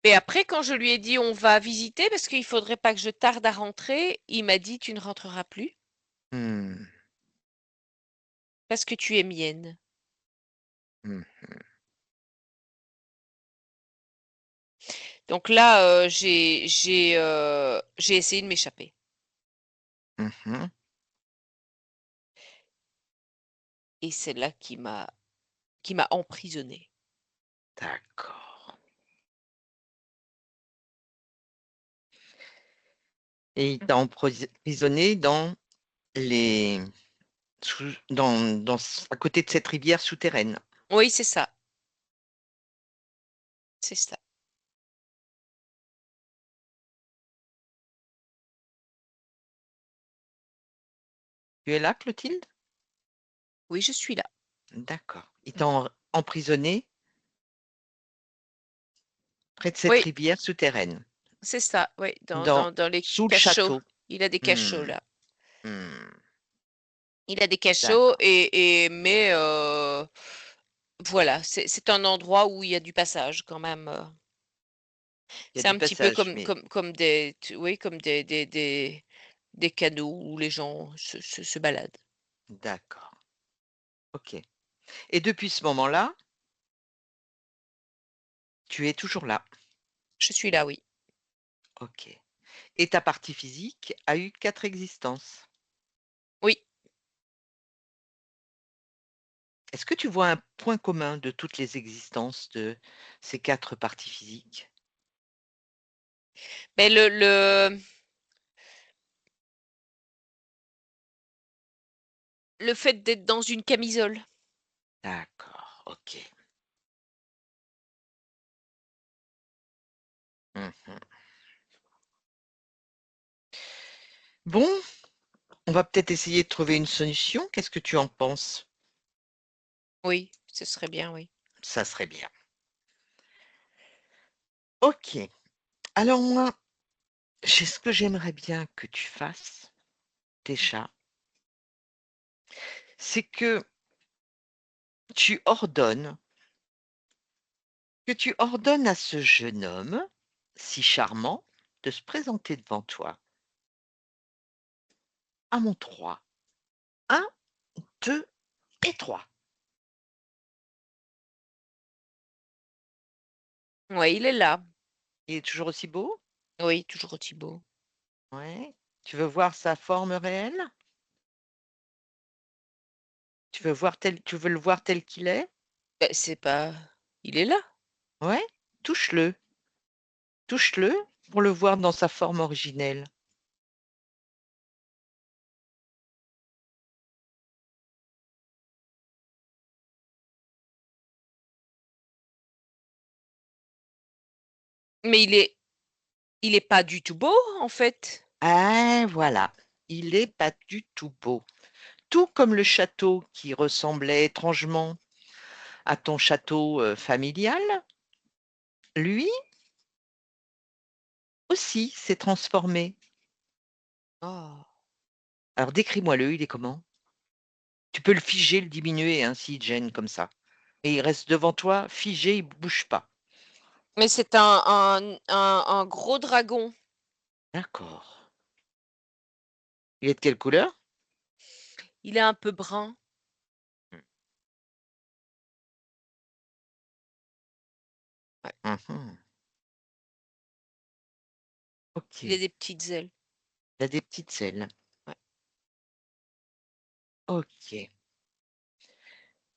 Et après quand je lui ai dit: «On va visiter parce qu'il faudrait pas que je tarde à rentrer», il m'a dit: «Tu ne rentreras plus Mmh. parce que tu es mienne». Mmh. Donc là, j'ai essayé de m'échapper Mmh mh. et c'est là qui m'a emprisonnée. D'accord et il t'a emprisonnée dans les à côté de cette rivière souterraine? Oui, c'est ça, c'est ça. Tu es là, Clotilde? Oui, je suis là. D'accord. Ils t'ont emprisonnée près de cette Oui, rivière souterraine, c'est ça, oui, dans dans dans dans les sous le cachots. château? Il a des cachots Mmh. là. Mmh. Il a des cachots D'accord. mais voilà, c'est un endroit où il y a du passage quand même, Il y a c'est du un petit peu passage, comme mais comme comme des tu oui, comme des canaux où les gens se baladent. d'accord. OK et depuis ce moment-là, tu es toujours là? Je suis là, oui. OK et ta partie physique a eu 4 existences? Oui, Est-ce que tu vois un point commun de toutes les existences de ces 4 parties physiques? Mais le fait d'être dans une camisole. D'accord, OK. Mmh. Bon, on va peut-être essayer de trouver une solution. Qu'est-ce que tu en penses? Oui, ce serait bien, oui. Ça serait bien. OK. Alors moi, ce que j'aimerais bien que tu fasses, déjà, c'est tu ordonnes que tu ordonnes à ce jeune homme, si charmant, de se présenter devant toi. À mon 3. 1, 2 et 3. Ouais, il est là. Il est toujours aussi beau? Oui, toujours aussi beau. Ouais. Tu veux voir sa forme réelle? Tu veux le voir tel qu'il est? Beh, c'est pas il est là. Ouais? Touche-le. Touche-le pour le voir dans sa forme originelle. Mais il est pas du tout beau, en fait. Ah voilà, il est pas du tout beau. Tout comme le château qui ressemblait étrangement à ton château, familial, lui aussi s'est transformé. Oh. Alors décris-moi-le, il est comment? Tu peux le figer, le diminuer, hein, s'il te gêne comme ça. Et il reste devant toi figé, il bouge pas. Mais c'est un gros dragon. D'accord. Il est de quelle couleur? Il est un peu brun. Mmh. Ouais. Mmh. Il a OK. des petites ailes. Il a des petites ailes. Ouais. OK.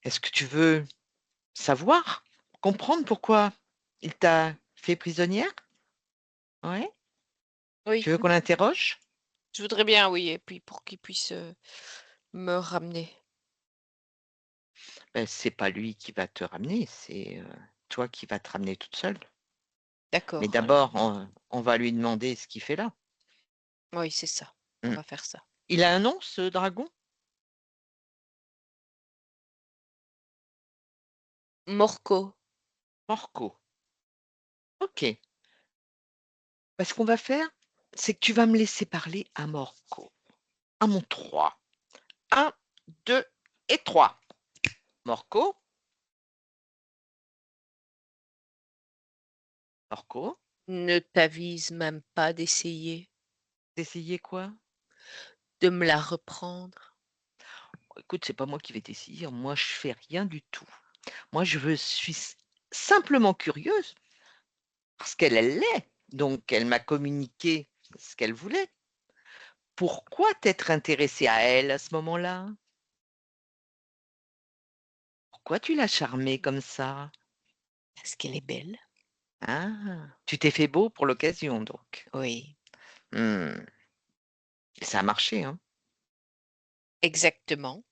Est-ce que tu veux savoir? Comprendre pourquoi il t'a fait prisonnière? Ouais? Oui, Tu veux qu'on l'interroge? je voudrais bien, oui, et puis pour qu'il puisse, me ramener. Ben, c'est pas lui qui va te ramener, c'est, toi qui vas te ramener toute seule. Mais D'accord, alors d'abord, on va lui demander ce qu'il fait là. oui, c'est ça. On Mmh. va faire ça. Il a un nom, ce dragon? Morco. Morco. OK. Bah, ce qu'on va faire, c'est que tu vas me laisser parler à Morco. À mon 3. 1, 2 et 3. Morco? Morco? Ne t'avise même pas d'essayer D'essayer quoi? de me la reprendre. Écoute, c'est pas moi qui vais t'essayer, moi je fais rien du tout. Moi je veux suis simplement curieuse parce qu'elle, elle l'est, donc elle m'a communiqué ce qu'elle voulait. Pourquoi t'être intéressée à elle à ce moment-là? Pourquoi tu l'as charmée comme ça? Parce qu'elle est belle. Ah! Tu t'es fait beau pour l'occasion donc? Oui, Mmh. Et ça a marché, hein? exactement.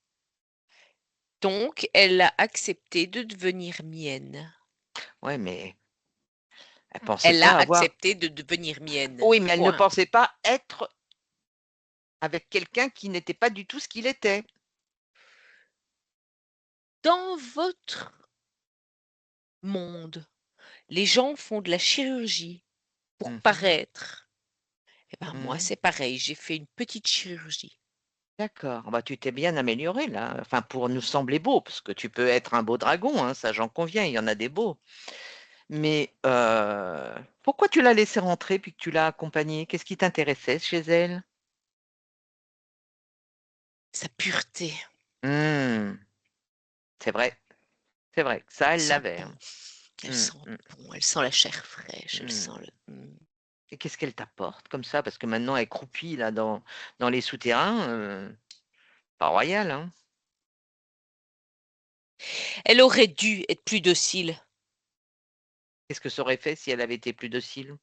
Donc elle a accepté de devenir mienne. Ouais, mais elle pensait Elle a pas avoir accepté de devenir mienne, oui, mais elle ne point. pensait pas être avec quelqu'un qui n'était pas du tout ce qu'il était. Dans votre monde, les gens font de la chirurgie pour Mmh mh. paraître. Eh ben, moi, Mmh. c'est pareil, j'ai fait une petite chirurgie. D'accord, bah, tu t'es bien améliorée là, enfin pour nous sembler beau, parce que tu peux être un beau dragon, hein, ça j'en conviens, il y en a des beaux. Mais, pourquoi tu l'as laissée rentrer puis que tu l'as accompagnée? Qu'est-ce qui t'intéressait chez elle? Sa pureté, Mmh, c'est vrai que ça, elle elle sent l'avait, bon, hein. elle Mmh, sent mmh, bon, elle sent la chair fraîche, elle sent mmh. le Et qu'est-ce qu'elle t'apporte comme ça? Parce que maintenant elle croupit là dans les souterrains, pas royal, hein? Elle aurait dû être plus docile. Qu'est-ce que ça aurait fait si elle avait été plus docile?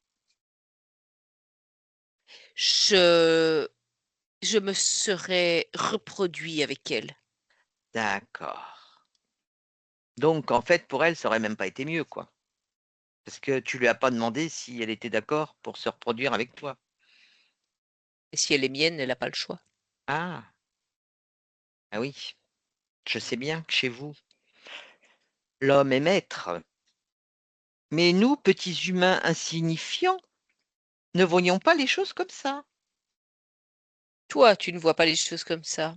Je me serais reproduit avec elle. D'accord. Donc en fait, pour elle, ça aurait même pas été mieux, quoi? Parce que tu lui as pas demandé si elle était d'accord pour se reproduire avec toi? Et si elle est mienne, elle a pas le choix. Ah! Ah oui, je sais bien que chez vous, l'homme est maître. Mais nous, petits humains insignifiants, ne voyons pas les choses comme ça. Toi, tu ne vois pas les choses comme ça.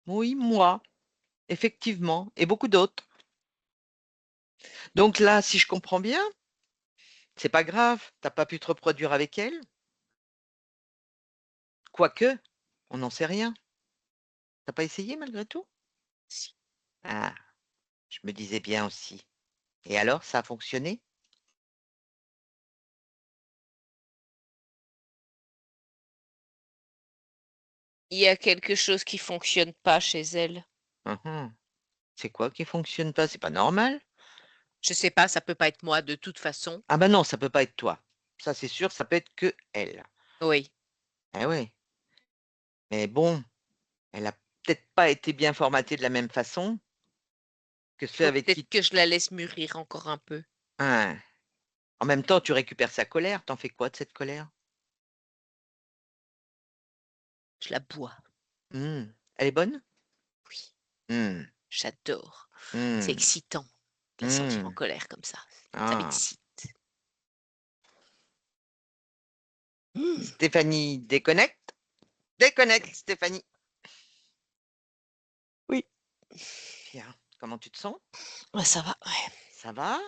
Oui, moi, effectivement, et beaucoup d'autres. Donc là, si je comprends bien, c'est pas grave, tu pas pu te reproduire avec elle? Quoique, on n'en sait rien. Tu pas essayé malgré tout? Si. Ah, je me disais bien aussi. Et alors, ça a fonctionné? Il y a quelque chose qui fonctionne pas chez elle. Mmh. C'est quoi qui fonctionne pas? C'est pas normal? Je sais pas, ça peut pas être moi de toute façon. Ah bah non, ça peut pas être toi. Ça, c'est sûr, ça peut être que elle. Oui. Eh ouais, mais bon, elle a peut-être pas été bien formatée de la même façon que ceux Faut avec peut-être qui que je la laisse mûrir encore un peu. hein. En même temps, tu récupères sa colère, tu en fais quoi de cette colère? Je la bois. Mmh. Elle est bonne? Oui, Mmh. j'adore. C'est Mmh. excitant de la sentir en Mmh. colère comme ça. Ça Ah. m'excite. Mmh. Stéphanie déconnecte? Déconnecte, Stéphanie. Oui. Bien. Comment tu te sens? Ouais, ça va, ouais. Ça va?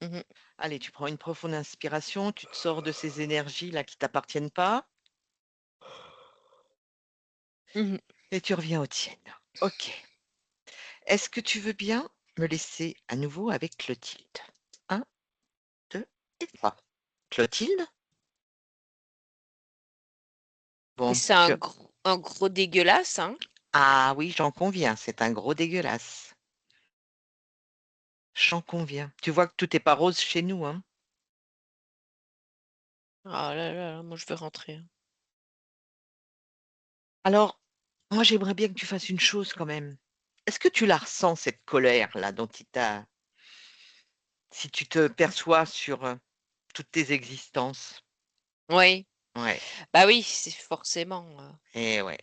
Mmh. Allez, tu prends une profonde inspiration, tu te sors de ces énergies-là qui t'appartiennent pas Mmh. et tu reviens aux tiennes. OK. Est-ce que tu veux bien me laisser à nouveau avec Clotilde? Un, 2 et 3. Clotilde? Et Bon, c'est un gros dégueulasse, hein? ah oui, j'en conviens, c'est un gros dégueulasse. J'en conviens. Tu vois que tout est pas rose chez nous, hein? Ah là là, moi je veux rentrer, hein. Alors, moi, j'aimerais bien que tu fasses une chose quand même. Est-ce que tu la ressens, cette colère-là dont il t'a si tu te perçois sur, toutes tes existences? Oui, Ouais, bah oui, c'est forcément, et ouais.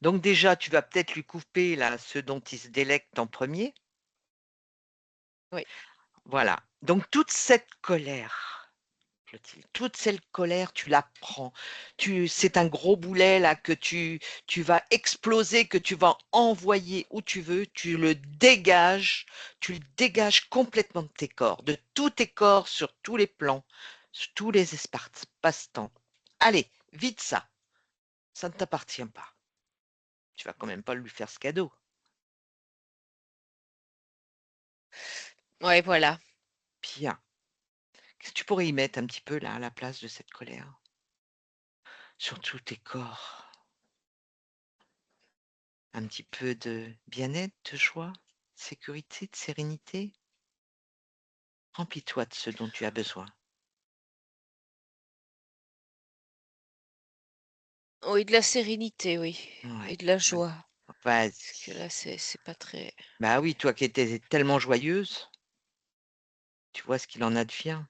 Donc déjà, tu vas peut-être lui couper là, ce dont il se délecte en premier. oui, Voilà. Donc toute cette colère, Clotilde, toute cette colère, tu la prends. C'est un gros boulet là que tu vas exploser, que tu vas envoyer où tu veux, tu le dégages complètement de tes corps, de tous tes corps sur tous les plans, sur tous les espaces-temps. Allez, vite ça ne t'appartient pas. Tu vas quand même pas lui faire ce cadeau. ouais, voilà. Bien. Qu'est-ce que tu pourrais y mettre un petit peu là, à la place de cette colère? Sur tous tes corps. Un petit peu de bien-être, de joie, de sécurité, de sérénité? Remplis-toi de ce dont tu as besoin. Oui, de la sérénité, oui, et Ouais, de la ouais. joie, parce que Vas-y. là, c'est pas très Bah oui, toi qui étais tellement joyeuse, tu vois ce qu'il en advient.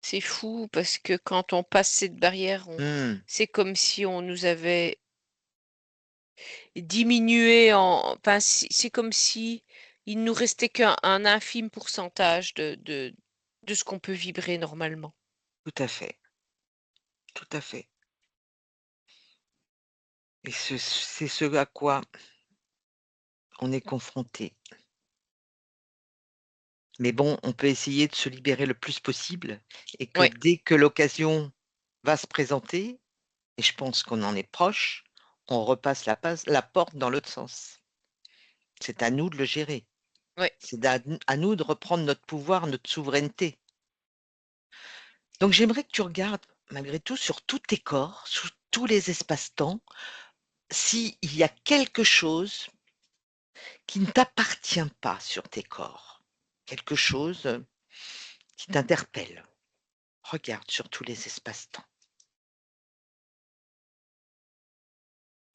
c'est fou parce que quand on passe cette barrière, on Mmh, c'est comme si on nous avait diminué en enfin, c'est comme si il nous restait qu'un infime pourcentage de ce qu'on peut vibrer normalement. tout à fait, tout à fait. Et c'est ce à quoi on est confronté. Mais bon, on peut essayer de se libérer le plus possible et que Ouais, dès que l'occasion va se présenter, et je pense qu'on en est proche, on repasse la porte dans l'autre sens. C'est à nous de le gérer. ouais, C'est à nous de reprendre notre pouvoir, notre souveraineté. Donc j'aimerais que tu regardes malgré tout sur tous tes corps, sur tous les espaces-temps, s'il y a quelque chose qui ne t'appartient pas sur tes corps. Quelque chose qui t'interpelle. Regarde sur tous les espaces-temps.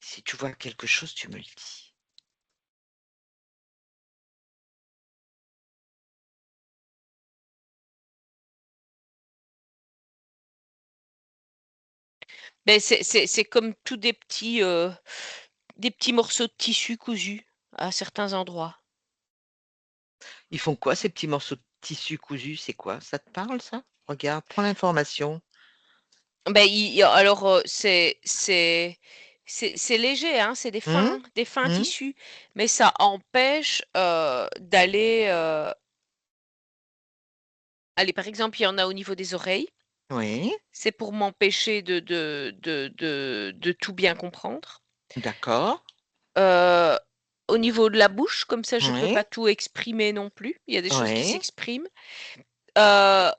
Si tu vois quelque chose, tu me le dis. Ben, c'est comme tous des petits morceaux de tissu cousus à certains endroits. Ils font quoi ces petits morceaux de tissu cousu? C'est quoi? Ça te parle ça? Regarde, prends l'information. Ben, alors, c'est léger, hein, c'est Mmh, des fins mmh, tissus, mais ça empêche d'aller. Allez, par exemple, il y en a au niveau des oreilles. oui, C'est pour m'empêcher de tout bien comprendre. d'accord, Heu, Au niveau de la bouche, comme ça, je peux oui, pas tout exprimer non plus. Il y a des choses qui oui, s'expriment.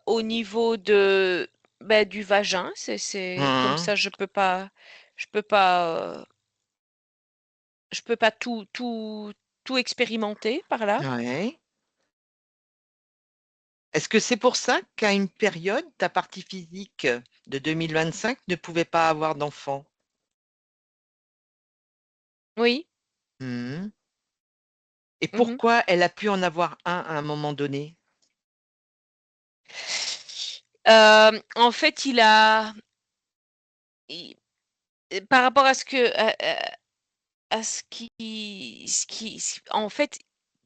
Au niveau du vagin, c'est comme mmh, ça, je peux pas, je peux pas tout expérimenter par là. oui. Est-ce que c'est pour ça qu'à une période, ta partie physique de 2025 ne pouvait pas avoir d'enfant? Oui. Mmh. Et Mmh. pourquoi elle a pu en avoir un à un moment donné? En fait, i par rapport à ce que à en fait,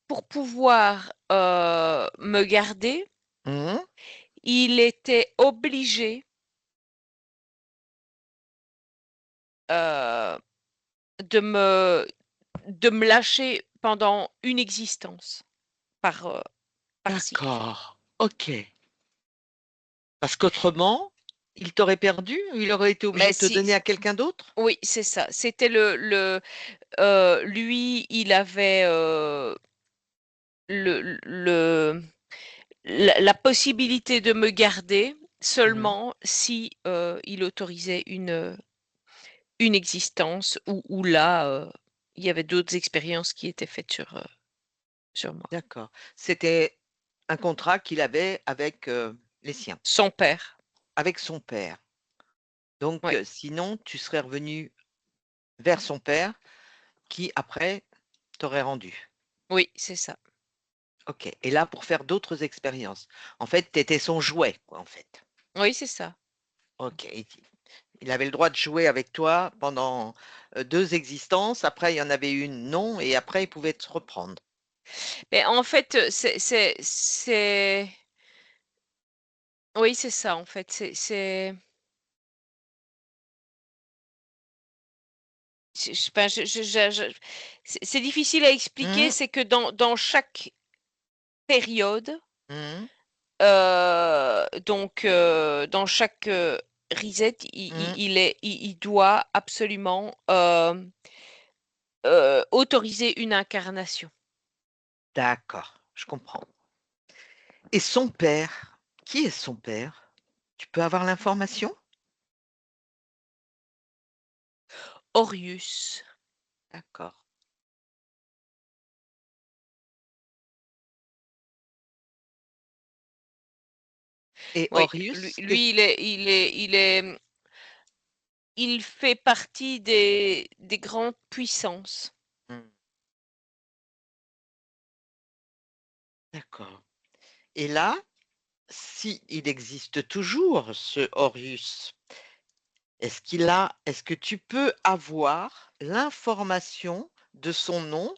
pour pouvoir, me garder, Mmh, il était obligé, heu, de me lâcher pendant une existence par, par cycle. d'accord, OK. Parce qu'autrement, il t'aurait perdu? Il aurait été obligé Mais de te donner à quelqu'un d'autre? oui, c'est ça. C'était lui, il avait, le la possibilité de me garder Mmh, seulement si, il autorisait une existence où là, il y avait d'autres expériences qui étaient faites sur moi. d'accord. C'était un contrat qu'il avait avec, les siens, Son père, avec son père. Donc ouais, sinon tu serais revenue vers son père qui après t'aurait rendu. oui, c'est ça. OK et là pour faire d'autres expériences. En fait, tu étais son jouet quoi, en fait? Oui, c'est ça. OK. Il avait le droit de jouer avec toi pendant, 2 existences, après il y en avait une non et après il pouvait te reprendre. Mais en fait, oui, c'est ça, en fait. Je c'est difficile à expliquer, Mmh, c'est que dans chaque période, mmh, dans chaque, reset, mmh. il doit absolument, autoriser une incarnation. D'accord, je comprends et son père, qui est son père? Tu peux avoir l'information? Orius. D'accord et Oui, Orius, lui, il fait partie des grandes puissances. mmh, d'accord et là, si il existe toujours ce Orius, est-ce que tu peux avoir l'information de son nom,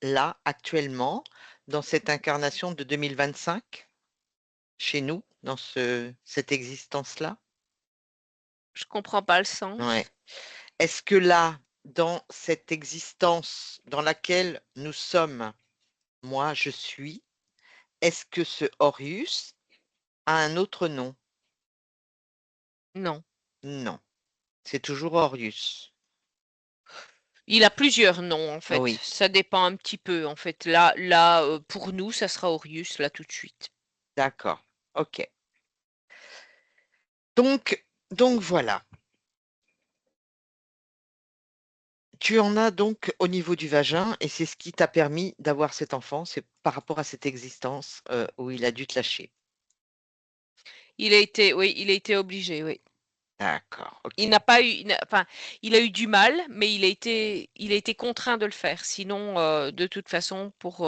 là, actuellement, dans cette incarnation de 2025, chez nous, dans cette existence-là? Je comprends pas le Ouais. sens. Est-ce que là, dans cette existence dans laquelle nous sommes, moi, je suis, est-ce que ce Horus a un autre nom? Non. Non, c'est toujours Horus. Il a plusieurs noms, en fait. Oui, Ça dépend un petit peu, en fait. Pour nous, ça sera Orius, là, tout de suite. d'accord. OK. Donc voilà. Tu en as donc au niveau du vagin et c'est ce qui t'a permis d'avoir cet enfant, c'est par rapport à cette existence, où il a dû te lâcher? Oui, il a été obligé, oui. D'accord, Il OK. n'a pas eu il n'a enfin, il a eu du mal, mais il a été contraint de le faire. Sinon, de toute façon, pour,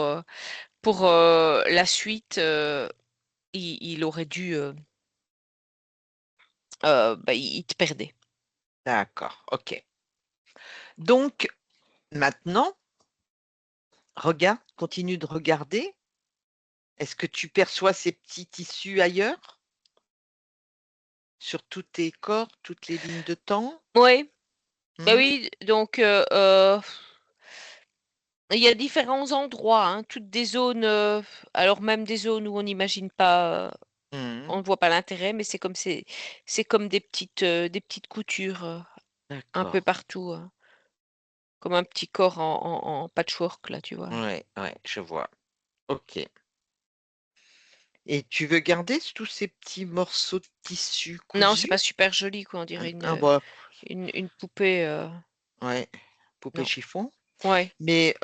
la suite, il aurait dû, bah, il te perdait. D'accord, OK. Donc maintenant, regarde, continue de regarder. Est-ce que tu perçois ces petits tissus ailleurs? Sur tous tes corps, toutes les lignes de temps? Ouais, bah, Mmh. oui, donc il y a différents endroits, hein, toutes des zones, alors même des zones où on n'imagine pas, on Mmh. ne voit pas l'intérêt, mais c'est comme des petites coutures, un peu D'accord. partout, comme un petit corps en patchwork là, tu vois? Ouais, ouais, je vois. OK. Et tu veux garder tous ces petits morceaux de tissu Non, c'est cousus? pas super joli quoi, on Ah dirait ah bah, une poupée, ouais, poupée non. chiffon. Ouais, Mais,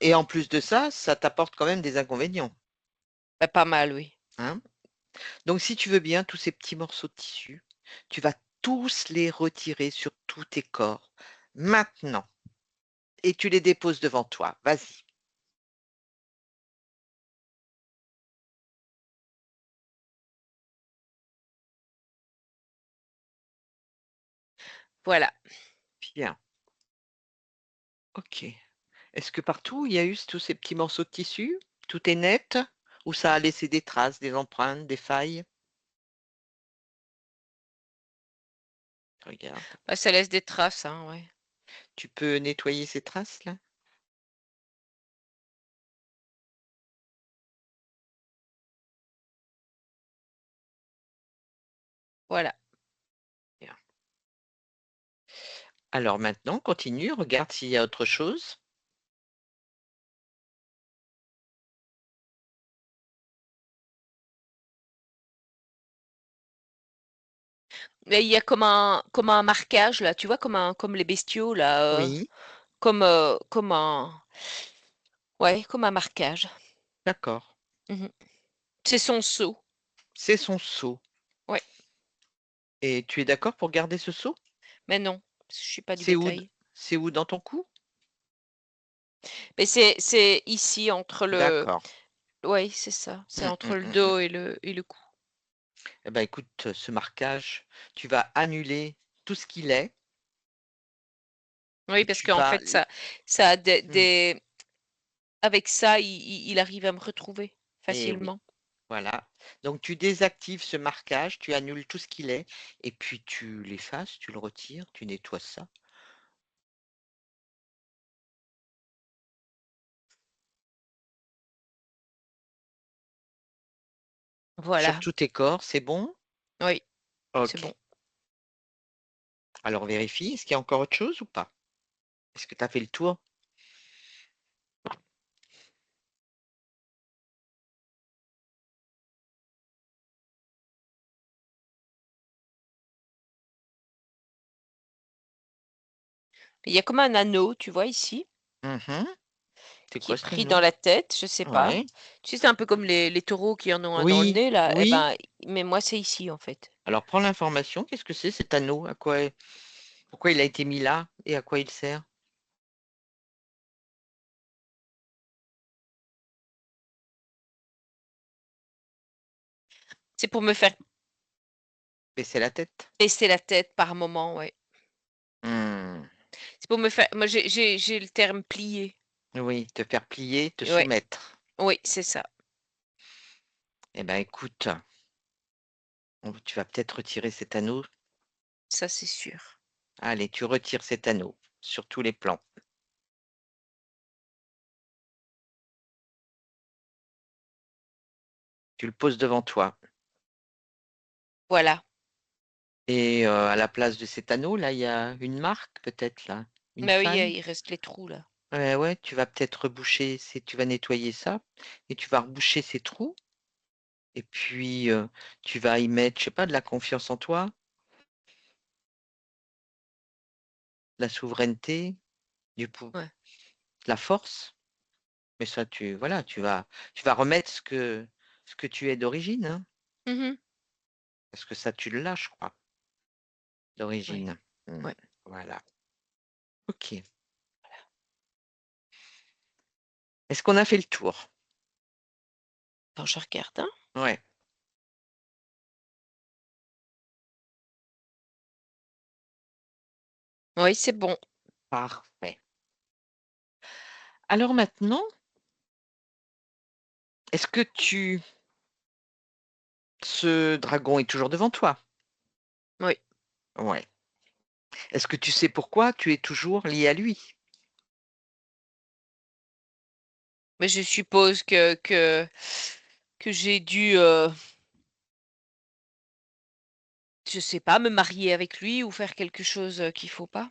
et en plus de ça, ça t'apporte quand même des inconvénients, bah, pas mal, oui. hein? Donc si tu veux bien, tous ces petits morceaux de tissu, tu vas tous les retirer sur tous tes corps, maintenant, et tu les déposes devant toi. Vas-y. Voilà. Bien. OK. Est-ce que partout il y a eu tous ces petits morceaux de tissu? Tout est net? Ou ça a laissé des traces, des empreintes, des failles? Regarde. Bah, ça laisse des traces, hein, ouais. Tu peux nettoyer ces traces-là? Voilà. Bien. Alors maintenant, continue, regarde s'il y a autre chose. Mais il y a comme un marquage là, tu vois? Comme les bestiaux là, Oui, comme un ouais, comme un marquage. d'accord. Mmh. C'est son seau. C'est son seau. Ouais, Et tu es d'accord pour garder ce seau? mais non, je suis pas du C'est où d bétail. c'est où dans ton cou? Mais c'est ici entre le D'accord. ouais, c'est ça, c'est Mmh, entre mmh, le mmh, mmh. dos et le cou. Eh ben, écoute, ce marquage, tu vas annuler tout ce qu'il est Oui, et parce tu qu'en vas fait, l ça a mmh, des avec ça, il arrive à me retrouver et oui, facilement. voilà. Donc tu désactives ce marquage, tu annules tout ce qu'il est et puis tu l'effaces, tu le retires, tu nettoies ça sur Voilà, tous tes corps, c'est bon? oui, c'est bon. OK. Alors vérifie, est-ce qu'il y a encore autre chose ou pas? Est-ce que tu as fait le tour? Il y a comme un anneau, tu vois ici, Mmh. C'est qui est quoi cet pris dans anneau? la tête, je sais pas. Ouais. Tu sais, c'est un peu comme les taureaux qui en ont un dans le Oui, nez là, eh oui. ben, mais moi c'est ici en fait. Alors prends l'information, qu'est-ce que c'est cet anneau? À quoi pourquoi il a été mis là et à quoi il sert? C'est pour me faire Baisser la tête? baisser la tête par moment, ouais. Mmh. C'est pour me faire moi j'ai le terme plier. Oui, te faire plier, te Ouais, soumettre. oui, c'est ça. Eh ben, écoute, tu vas peut-être retirer cet anneau. Ça, c'est sûr. Allez, tu retires cet anneau sur tous les plans. Tu le poses devant toi Voilà. et à la place de cet anneau, là, il y a une marque peut-être là? Une Bah oui, faille? il reste les trous là. Ouais, ouais, tu vas peut-être reboucher tu vas nettoyer ça et tu vas reboucher ces trous et puis, tu vas y mettre, je sais pas, de la confiance en toi, de la souveraineté, Ouais. la force. Mais ça, voilà, tu vas remettre ce que tu es d'origine, hein, Mmh. parce que ça, tu l'as, je crois, Ouais, d'origine. Mmh, ouais. voilà. OK. Est-ce qu'on a fait le tour? Attends, je regarde, hein. Ouais, Oui, c'est bon. parfait. Alors maintenant, est-ce que ce dragon est toujours devant toi? Oui. Ouais. Est-ce que tu sais pourquoi tu es toujours lié à lui? Mais je suppose que j'ai dû, je sais pas, me marier avec lui ou faire quelque chose, qu'il faut pas.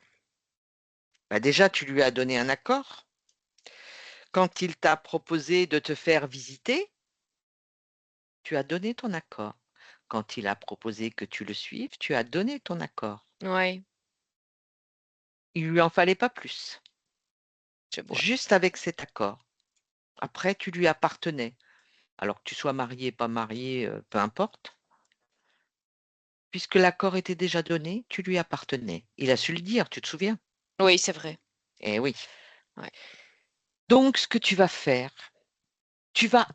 Bah, déjà, tu lui as donné un accord. Quand il t'a proposé de te faire visiter, tu as donné ton accord. Quand il a proposé que tu le suives, tu as donné ton accord. Ouais, Il lui en fallait pas plus. je vois. Juste avec cet accord. Après, tu lui appartenais. Alors que tu sois marié, pas marié, peu importe. Puisque l'accord était déjà donné, tu lui appartenais. Il a su le dire, tu te souviens? Oui, c'est vrai. Eh oui. Ouais. Donc, ce que tu vas faire, tu vas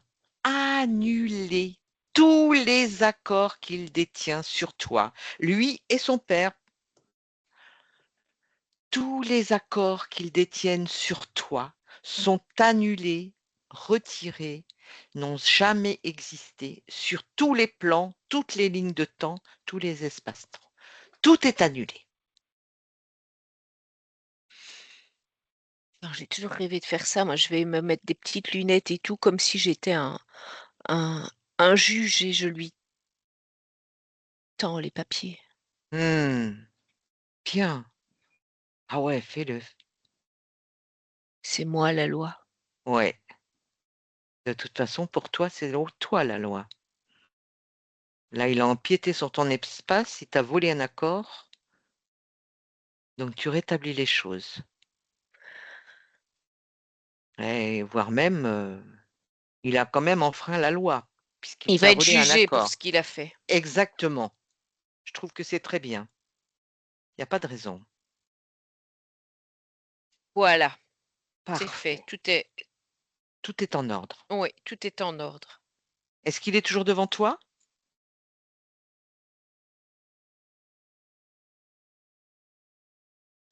annuler tous les accords qu'il détient sur toi, lui et son père. Tous les accords qu'ils détiennent sur toi sont annulés, retirés, n'ont jamais existé sur tous les plans, toutes les lignes de temps, tous les espaces-temps. Tout est annulé. Alors j'ai toujours rêvé de faire ça. Moi, je vais me mettre des petites lunettes et tout comme si j'étais un un juge et je lui tends les papiers. Mmh, bien. Ah ouais, fais-le. C'est moi la loi. Ouais. De toute façon, pour toi, c'est toi la loi. Là, il a empiété sur ton espace, il t'a volé un accord, donc tu rétablis les choses. Et voire même, il a quand même enfreint la loi, puisqu'il Il va t'a être volé un jugé pour ce accord. qu'il a fait. Exactement. Je trouve que c'est très bien. Il y a pas de raison. Voilà, c'est fait. Parfait. Tout est Tout est en ordre. oui, tout est en ordre. Est-ce qu'il est toujours devant toi?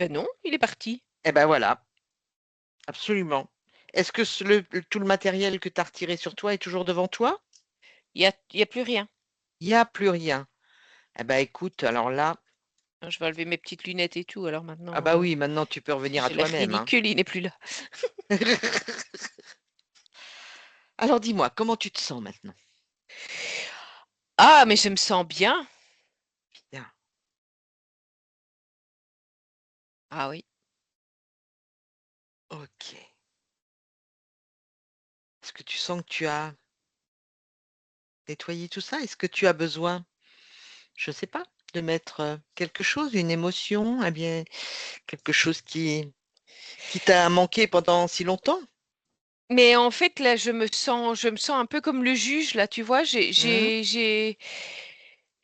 Ben non, il est parti. Eh ben voilà, absolument. Est-ce que tout le matériel que tu as retiré sur toi est toujours devant toi? Il y a plus rien. Il y a plus rien. Eh ben écoute, alors là, Je vais enlever mes petites lunettes et tout, alors ah maintenant, bah oui, maintenant tu peux revenir à j'ai l'air toi-même, hein. ridicule, il n'est plus là. Alors dis-moi, comment tu te sens maintenant? Ah, mais je me sens bien. Bien. Ah oui. OK. Est-ce que tu sens que tu as nettoyé tout ça? Est-ce que tu as besoin, je sais pas, de mettre, quelque chose, une émotion, eh bien, quelque chose qui t'a manqué pendant si longtemps? Mais en fait, là, je me sens un peu comme le juge, là, tu vois? Mmh.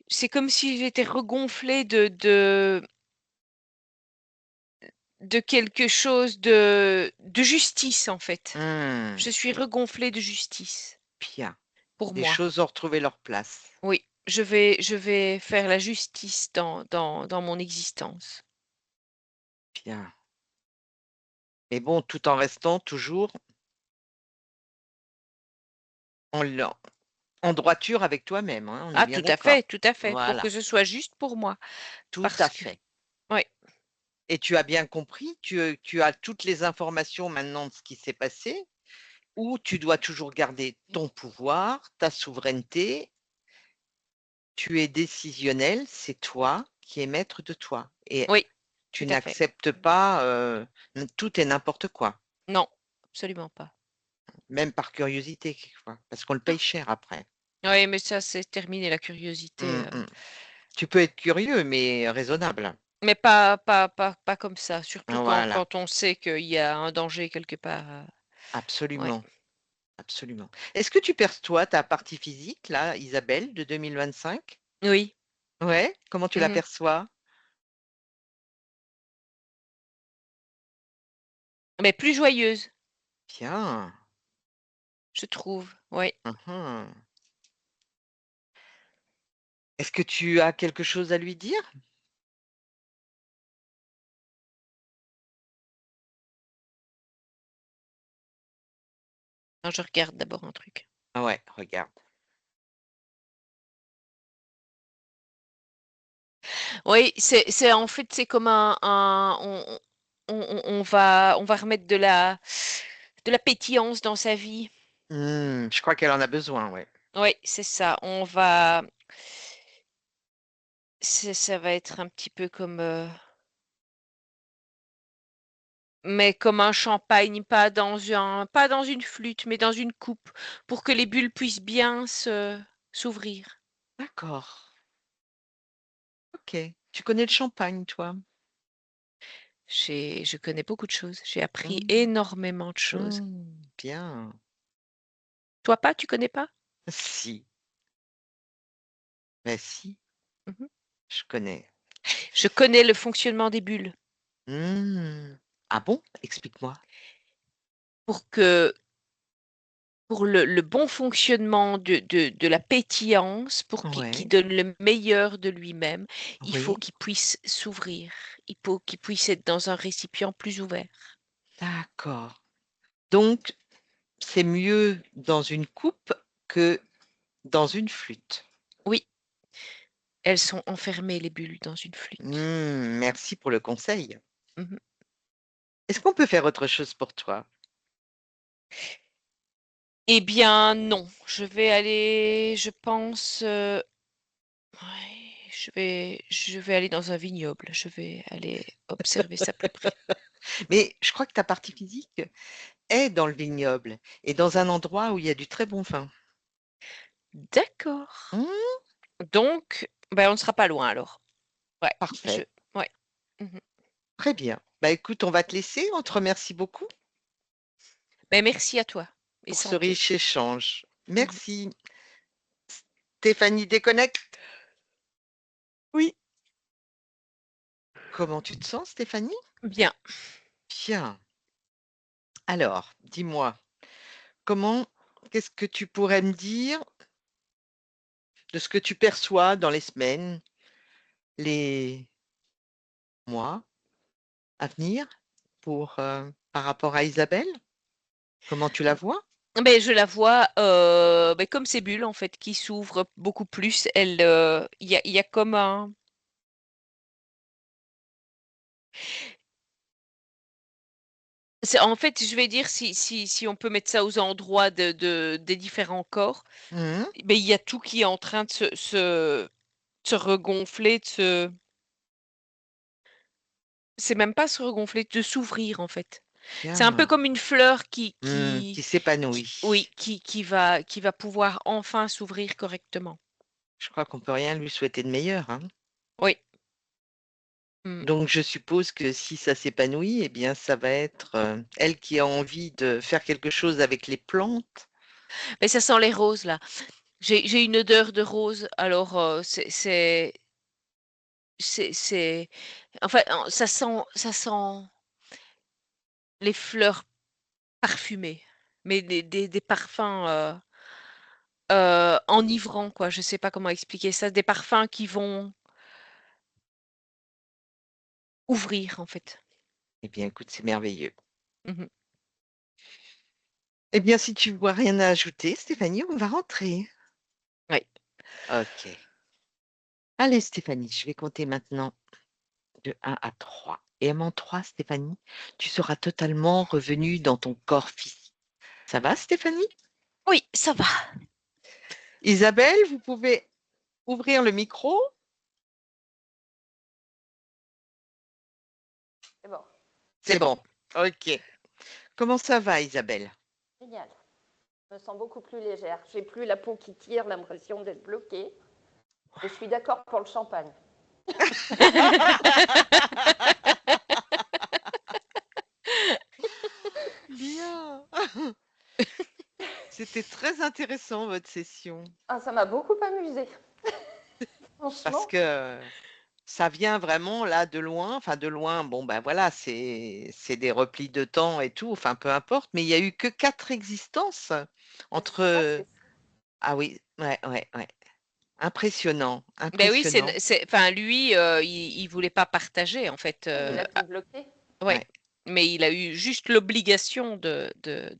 C'est comme si j'étais regonflée de quelque chose de justice, en fait. Mmh. Je suis regonflée de justice, Bien. pour Les moi. choses ont retrouvé leur place. Oui, je vais faire la justice dans mon existence. Bien. Mais bon, tout en restant toujours en lan en droiture avec toi-même, hein, on est Ah, bien d'accord? tout à fait, pour Voilà, que ce soit juste pour moi. tout Parce à que fait. oui, Et tu as bien compris, tu as toutes les informations maintenant de ce qui s'est passé, où tu dois toujours garder ton pouvoir, ta souveraineté, tu es décisionnel, c'est toi qui es maître de toi et oui, tu tout à fait. n'acceptes pas, tout et n'importe quoi, Non, absolument pas. même par curiosité quelquefois, parce qu'on le paye cher après. Oui, mais ça, c'est terminé la curiosité, Mmh mh. Tu peux être curieux, mais raisonnable. Mais pas comme ça, surtout Voilà, quand on sait qu'il y a un danger quelque part. Ouais. absolument, absolument. Est-ce que tu perçois ta partie physique, là, Isabelle, de 2025? Oui. Ouais, comment tu Mhm. l'aperçois? Mais plus joyeuse, Bien. je trouve. Oui. Mhm. Est-ce que tu as quelque chose à lui dire? Je regarde d'abord un truc. Ah ouais, regarde. Oui, c'est en fait c'est comme on va remettre de la pétillance dans sa vie. Je crois qu'elle en a besoin, ouais. Oui, c'est ça. Ça va être un petit peu comme mais comme un champagne, pas dans une flûte, mais dans une coupe, pour que les bulles puissent bien s'ouvrir. D'accord. Ok. Tu connais le champagne, toi? Je connais beaucoup de choses. J'ai appris Hmm, énormément de choses. bien. Toi pas, tu connais pas? Si. Ben si, Mhm. je connais. Je connais le fonctionnement des bulles Hmm. Ah bon? Explique-moi. pour que pour le bon fonctionnement de la pétillance, pour qu'il Ouais, donne le meilleur de lui-même, il faut oui, qu'il puisse s'ouvrir. Il faut qu'il puisse être dans un récipient plus ouvert. d'accord. Donc, c'est mieux dans une coupe que dans une flûte. Oui, elles sont enfermées, les bulles, dans une flûte. Merci pour le conseil. Mhm. Est-ce qu'on peut faire autre chose pour toi? Eh bien, non. Je pense, ouais, je vais aller dans un vignoble. Je vais aller observer ça plus près. Mais je crois que ta partie physique est dans le vignoble et dans un endroit où il y a du très bon vin. D'accord. Hmm, Donc, ben, on ne sera pas loin alors. Ouais, parfait, ouais. Mhm. très bien. Bah écoute, on va te laisser. On te remercie beaucoup Ben, merci à toi et pour ce santé. riche échange. Mhm. Merci. Stéphanie déconnecte. Oui. Comment tu te sens, Stéphanie? Bien. Bien. Alors, dis-moi, comment, qu'est-ce que tu pourrais me dire de ce que tu perçois dans les semaines, les mois à venir par rapport à Isabelle? Comment tu la vois? Ben, je la vois ben, comme ces bulles en fait qui s'ouvrent beaucoup plus. Il y a comme un. En fait, je vais dire si on peut mettre ça aux endroits des différents corps, Mhm. ben, il y a tout qui est en train de se regonfler, c'est même pas se regonfler, de s'ouvrir en fait. C'est un peu Bien. comme une fleur Qui oui, s'épanouit. qui va pouvoir enfin s'ouvrir correctement. Je crois qu'on peut rien lui souhaiter de meilleur, hein. Oui. Mm. Donc je suppose que si ça s'épanouit, eh bien ça va être elle qui a envie de faire quelque chose avec les plantes. Mais ça sent les roses là. J'ai une odeur de rose, alors c'est, enfin, ça sent les fleurs parfumées, mais des parfums enivrants, quoi. Je sais pas comment expliquer ça. Des parfums qui vont ouvrir, en fait. Eh bien écoute, c'est merveilleux. Mhm. Eh bien si tu vois rien à ajouter, Stéphanie, on va rentrer. Oui. Ok. Allez Stéphanie, je vais compter maintenant de 1 à 3. Et à mon 3, Stéphanie, tu seras totalement revenue dans ton corps physique. Ça va, Stéphanie? Oui, ça va. Isabelle, vous pouvez ouvrir le micro? C'est bon, C'est bon. Ok. Comment ça va, Isabelle? génial. Je me sens beaucoup plus légère. J'ai plus la peau qui tire, l'impression d'être bloquée. Et je suis d'accord pour le champagne. Bien. C'était très intéressant votre session Ah, ça m'a beaucoup amusée. parce Franchement, que ça vient vraiment là de loin, enfin de loin, bon ben voilà, c'est des replis de temps et tout, enfin peu importe, mais il y a eu que 4 existences ça, entre c'est ah oui, ouais, ouais, ouais. Impressionnant, Ben oui, impressionnant. enfin lui, il voulait pas partager en fait. il a tout bloqué. Ouais, Ouais, mais il a eu juste l'obligation de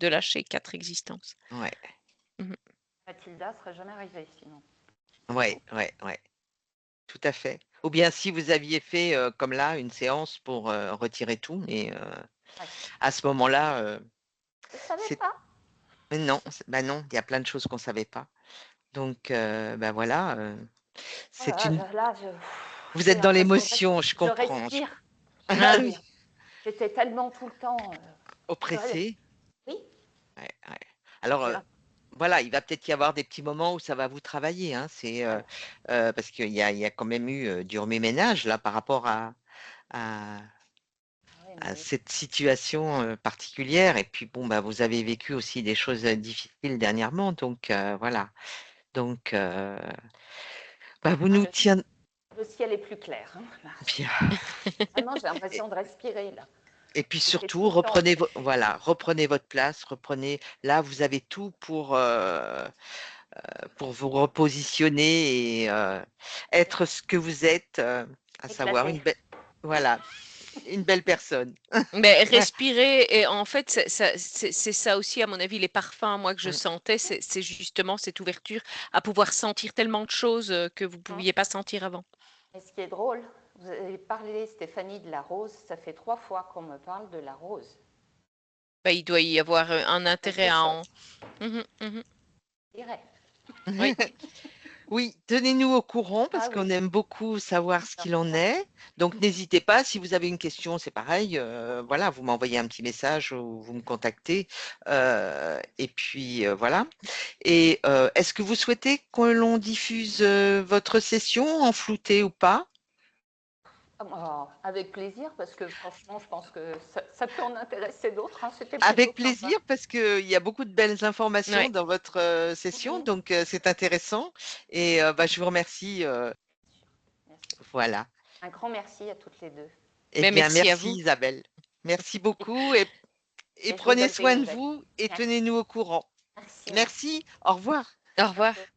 lâcher 4 existences. ouais, Mhm. Mathilda serait jamais arrivée sinon. ouais, ouais, ouais, tout à fait. Ou bien si vous aviez fait comme là une séance pour retirer tout, mais Ouais. à ce moment-là, Je savais c'est pas. mais non, bah non, il y a plein de choses qu'on savait pas. Donc ben voilà, Oh c'est là une. là, là, Vous j'ai êtes dans l'impression l'émotion, je je comprends. respire. Je Ah oui, respire. J'étais tellement tout le temps. Ouais, oppressé. oui, Ouais, ouais. Alors, j'ai l'impression. voilà, il va peut-être y avoir des petits moments où ça va vous travailler, hein, c'est, parce qu'il y a quand même eu, du remue-ménage là par rapport à Ouais, à mais cette situation, particulière et puis bon, bah, vous avez vécu aussi des choses, difficiles dernièrement donc voilà. Donc bah, vous ah, nous tiendrez le ciel est plus clair, hein, là. bien Vraiment, j'ai et l'impression de respirer là. et puis J'étais tout surtout le temps reprenez votre place, reprenez là, vous avez tout pour vous repositionner et être ce que vous êtes, à savoir éclatée. une belle voilà, une belle personne. Mais respirer et en fait, c'est ça aussi à mon avis les parfums moi que je Mmh, sentais, c'est justement cette ouverture à pouvoir sentir tellement de choses, que vous Mmh. pouviez pas sentir avant. Et ce qui est drôle, vous avez parlé, Stéphanie, de la rose. Ça fait 3 fois qu'on me parle de la rose. Bah, il doit y avoir, un intérêt Quelque à chose, en mmh mh. je dirais. Oui. Oui, tenez-nous au courant parce Ah oui, qu'on aime beaucoup savoir ce bien qu'il en sûr. est. Donc n'hésitez pas, si vous avez une question, c'est pareil, voilà, vous m'envoyez un petit message ou vous me contactez, et puis, voilà et est-ce que vous souhaitez que l'on diffuse, votre session en flouté ou pas? Ah, bah, avec plaisir, parce que franchement, je pense que ça peut en intéresser d'autres, hein. C'était plutôt Avec sympa. plaisir, parce qu'il y a beaucoup de belles informations Ouais. dans votre, session, Mhm. donc c'est intéressant et bah, je vous remercie, Merci. voilà. Un grand merci à toutes les deux. Eh Mais bien, merci à merci vous. Isabelle. Merci Et, beaucoup et et je vous prenez donne des soin de nouvelles. vous et Merci. tenez-nous au courant. Merci, merci. Merci, au revoir. Au À revoir. bientôt.